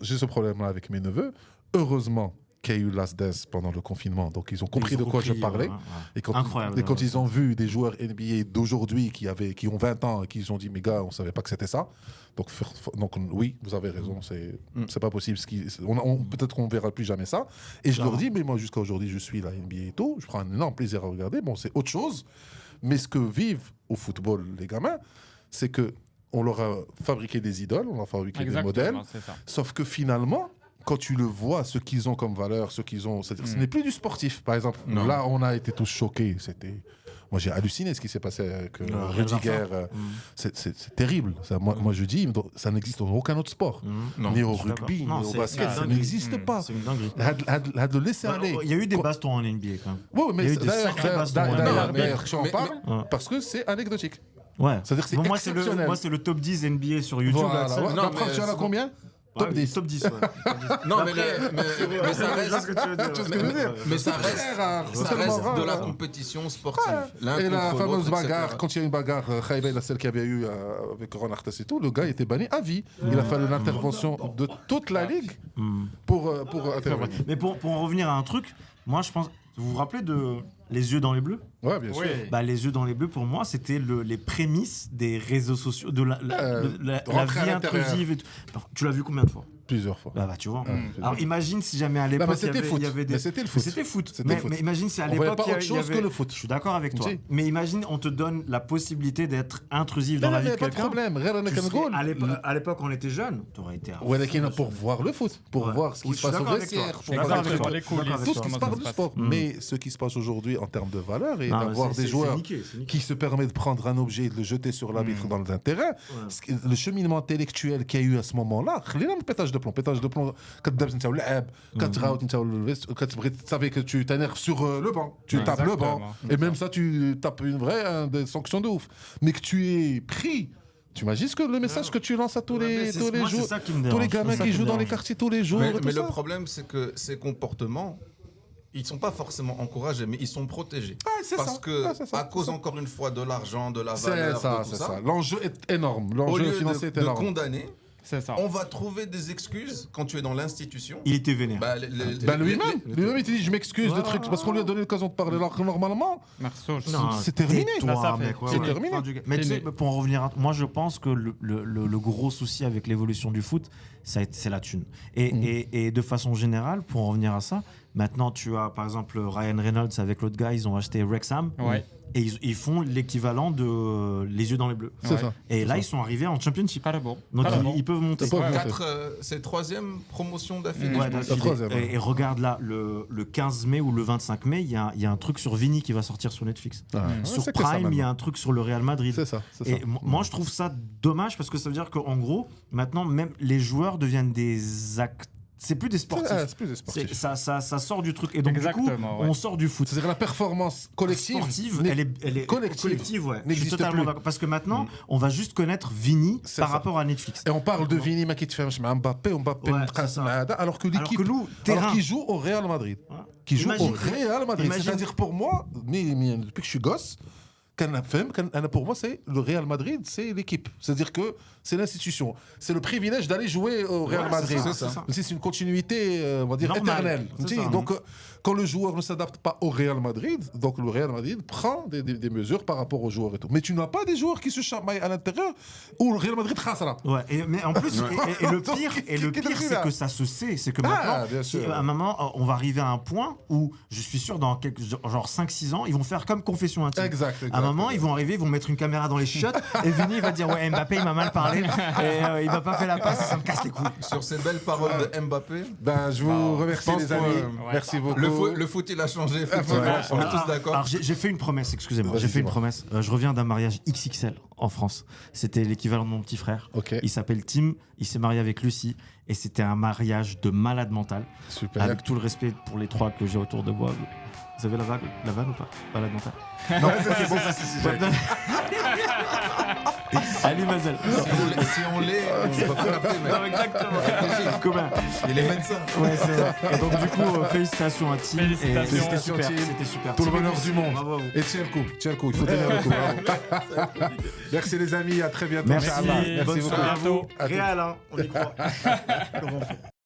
B: j'ai ce problème-là avec mes neveux. Heureusement qu'il y a eu Last Dance pendant le confinement. Donc, ils ont compris de quoi je parlais. Et quand,
D: Incroyable.
B: et quand ils ont vu des joueurs NBA d'aujourd'hui qui ont 20 ans et qui ont dit, mes gars, on ne savait pas que c'était ça. Donc oui, vous avez raison, c'est pas possible. Peut-être qu'on ne verra plus jamais ça. Et je leur dis, mais moi, jusqu'à aujourd'hui, je suis la NBA et tout. Je prends un énorme plaisir à regarder. Bon, c'est autre chose. Mais ce que vivent au football les gamins, c'est que on leur a fabriqué des idoles, on leur a fabriqué des modèles. Sauf que finalement, quand tu le vois, ce qu'ils ont comme valeur, ce n'est plus du sportif. Par exemple, là, on a été tous choqués. Moi, j'ai halluciné ce qui s'est passé avec Rudiger. C'est terrible. Moi, je dis, ça n'existe dans aucun autre sport. Ni au rugby, ni au basket. Ça n'existe pas.
D: C'est une dinguerie.
B: De laisser aller.
D: Il y a eu des bastons en NBA quand même.
B: Oui, mais
D: Il y a eu des sacrés bastons.
B: d'ailleurs, tu en parles parce que c'est anecdotique.
D: Ouais.
B: C'est-à-dire que c'est
D: Moi,
B: exceptionnel.
D: moi, c'est le top 10 NBA sur YouTube.
B: Voilà.
D: Axel.
B: Ouais.
A: Non,
B: La preuve,
A: mais
B: tu en as
A: c'est
B: combien Top 10.
D: Top 10, ouais.
A: Non, mais ça reste.
D: ce que tu veux dire.
B: Tu vois ce que je veux dire
A: Mais ça
B: C'est
A: reste,
B: très rare, c'est
A: ça
B: tellement
A: reste
B: rare.
A: de la compétition sportive. L'un
B: Et la
A: contre
B: fameuse
A: l'autre,
B: bagarre,
A: etc.
B: quand il y a eu une bagarre, Khaïba, celle qu'il y avait eu avec Ron Artest et tout, le gars était banni à vie. Il a fallu l'intervention de toute la ligue pour intervenir.
D: Mais pour en revenir à un truc, moi, je pense. Vous vous rappelez de Les yeux dans les bleus?
B: Ouais, bien sûr.
D: Bah, les yeux dans les bleus, pour moi, c'était les prémices des réseaux sociaux, de la
B: rentrer à
D: vie
B: l'intérieur.
D: intrusive. Et tout. Tu l'as vu combien de fois?
B: Plusieurs fois.
D: Bah, tu vois. Alors imagine si jamais à l'époque
B: mais
D: il
B: c'était
D: y avait des.
B: Mais c'était le foot.
D: C'était foot.
B: C'était le foot.
D: Mais imagine si à
B: On voyait
D: l'époque
B: pas
D: il y
B: autre chose
D: avait-
B: que le foot.
D: Je suis d'accord avec toi.
B: Si.
D: Mais imagine on te donne la possibilité d'être intrusif dans la vie de
B: pas de
D: quelqu'un.
B: problème. Regarde,
D: Tu
B: on
D: serais-
B: goal.
D: à l'époque, on était jeunes, t'aurais été. à
B: Ouais,
D: fond
B: pour voir le foot, pour
D: Ouais.
B: voir ce qui
D: Oui,
B: se
D: je suis
B: passe au
D: d'accord avec toi.
B: vestiaire,
D: Je suis
B: pour
D: d'accord
B: voir
D: avec toi.
C: les coulisses,
B: tout ce qui se
C: comment
B: passe
C: ça
B: du
C: se
B: sport.
C: passe.
B: Mais ce qui se passe aujourd'hui en termes de valeur et
D: Non,
B: d'avoir
D: mais
B: des
D: c'est
B: joueurs
D: niqué, c'est niqué.
B: qui se permettent de prendre un objet et de le jeter sur l'arbitre dans un terrain, le cheminement intellectuel qu'il y a eu à ce moment-là, خلينا من pétage de plomb. كتدابز نتا ولعب كتغاوت نتا كتبغي savais que tu t'énerves sur le banc, tu tapes le banc et même ça tu tapes une vraie des sanctions de ouf, mais que tu es pris. Tu imagines que le message que tu lances à tous les
D: Moi, c'est
B: jours,
D: ça qui me
B: tous les
D: dérange.
B: gamins
D: C'est ça
B: qui
D: me
B: jouent dans les
D: dérange.
B: quartiers tous les jours.
A: Mais
B: et tout
A: le
B: ça.
A: problème, c'est que ces comportements, ils ne sont pas forcément encouragés, mais ils sont protégés.
B: c'est
A: Parce
B: ça.
A: que,
B: Ouais, c'est ça,
A: à cause encore une fois de l'argent, de la
B: C'est
A: valeur,
B: ça,
A: de tout
B: c'est
A: ça,
B: ça. L'enjeu est énorme.
A: au
B: L'enjeu
A: lieu
B: financier est
A: de
B: énorme.
A: condamner,
C: C'est ça.
A: on va trouver des excuses quand tu es dans l'institution.
D: Il était vénère.
A: Bah,
B: Lui-même, il te dit je m'excuse de trucs parce qu'on lui a donné l'occasion de parler. Alors que normalement,
C: Marceau,
B: c'est terminé.
C: Là, ça
D: Tais-toi,
C: fait-
D: mec, ouais,
B: c'est
D: ouais.
B: terminé.
D: Mais tu sais, pour en revenir à... Moi, je pense que le gros souci avec l'évolution du foot, c'est la thune. Et de façon générale, pour en revenir à ça, maintenant, tu as, par exemple, Ryan Reynolds avec l'autre gars, ils ont acheté Wrexham.
C: Ouais.
D: Et ils font l'équivalent de Les yeux dans les bleus.
B: C'est
C: Ouais.
B: ça.
D: Et là, ils sont arrivés en Championship.
C: Pas le bon.
D: Donc,
C: Pas le bon.
D: ils peuvent monter.
B: C'est pas-
A: C'est troisième promotion d'affilée.
D: Ouais,
A: je pense.
D: d'affilée.
B: La troisième, ouais.
D: Et regarde là, le 15 mai ou le 25 mai, il y a un truc sur Vini qui va sortir sur Netflix.
B: Ouais,
D: Sur
B: c'est que ça,
D: Prime, il y a
B: maintenant.
D: un truc sur le Real Madrid.
B: C'est ça. c'est
D: Et
B: ça.
D: moi, je trouve ça dommage parce que ça veut dire qu'en gros, maintenant, même les joueurs deviennent des acteurs c'est plus des sportifs.
B: C'est plus des sportifs.
D: Ça sort du truc. Et donc, du coup,
C: Exactement, ouais.
D: on sort du foot.
B: C'est-à-dire la performance collective.
D: Sportive, elle est
B: collective,
D: ouais. Je suis
B: n'existe
D: totalement
B: plus.
D: d'accord. Parce que maintenant, on va juste connaître Vini
B: C'est
D: par
B: ça.
D: rapport à Netflix.
B: Et on parle de Vini, mais qui te fait Mbappé
D: Ouais, c'est ça.
B: alors que l'équipe,
D: Alors que nous, terrain.
B: qui joue au Real Madrid.
D: Ouais.
B: Qui joue
D: Imagine-
B: au Real Madrid.
D: imagine-
B: C'est-à-dire pour moi, depuis que je suis gosse, pour moi, c'est le Real Madrid, c'est l'équipe. C'est-à-dire que c'est l'institution. C'est le privilège d'aller jouer au Real
D: Ouais,
B: Madrid.
D: c'est ça.
B: C'est une continuité, on va dire,
D: Normale.
B: éternelle.
D: C'est
B: Tu sais,
D: ça.
B: donc, quand le joueur ne s'adapte pas au Real Madrid, donc le Real Madrid prend des mesures par rapport aux joueurs et tout. Mais tu n'as pas des joueurs qui se chamaillent à l'intérieur où le Real Madrid khassara.
D: Ouais, mais en plus, et le pire, c'est que ça se sait. C'est que maintenant,
B: bien sûr.
D: à un moment, on va arriver à un point où je suis sûr, dans genre 5-6 ans, ils vont faire comme confession intime.
B: Exact.
D: À un moment, ils vont arriver, ils vont mettre une caméra dans les chiottes et Vini va dire ouais, Mbappé il m'a mal parlé et il m'a pas fait la passe et ça me casse les couilles.
A: Sur ces belles paroles de Mbappé,
B: Ben, je vous remercie,
A: pense
B: les
A: que,
B: amis.
C: ouais.
B: Merci beaucoup.
A: le foot il a changé, effectivement.
B: Ouais,
A: On est
D: Alors,
A: tous d'accord.
D: Alors j'ai fait une promesse, excusez-moi.
B: Vas-y,
D: J'ai fait une
B: dis-moi.
D: promesse. Je reviens d'un mariage XXL en France. C'était l'équivalent de mon petit frère.
B: Ok,
D: Il s'appelle Tim. Il s'est marié avec Lucie et c'était un mariage de malade mental.
B: super.
D: Avec tout le respect pour les trois que j'ai autour de moi. Vous avez la vanne ou pas? Malade mental. Non, c'est bon, ça c'est Ali Mazel.
A: Si on l'est, on va faire après, mais
D: Exactement. Comment?
A: il est médecin.
D: Ouais, c'est vrai. Et donc, du coup, félicitations à Tim.
C: Félicitations.
D: Et C'était
B: Félicitations,
D: super.
B: Tim.
D: C'était super.
B: Tout le
D: Tim et
B: bonheur
D: Lucie,
B: du monde.
D: bravo à vous.
B: Et tiens le coup, il faut tenir le coup. Bravo. Merci les amis, à très bientôt.
D: Merci.
B: Inch'Allah.
C: Bonne
B: Merci beaucoup.
C: soirée à vous.
D: Réal, hein, on y croit. Comment on fait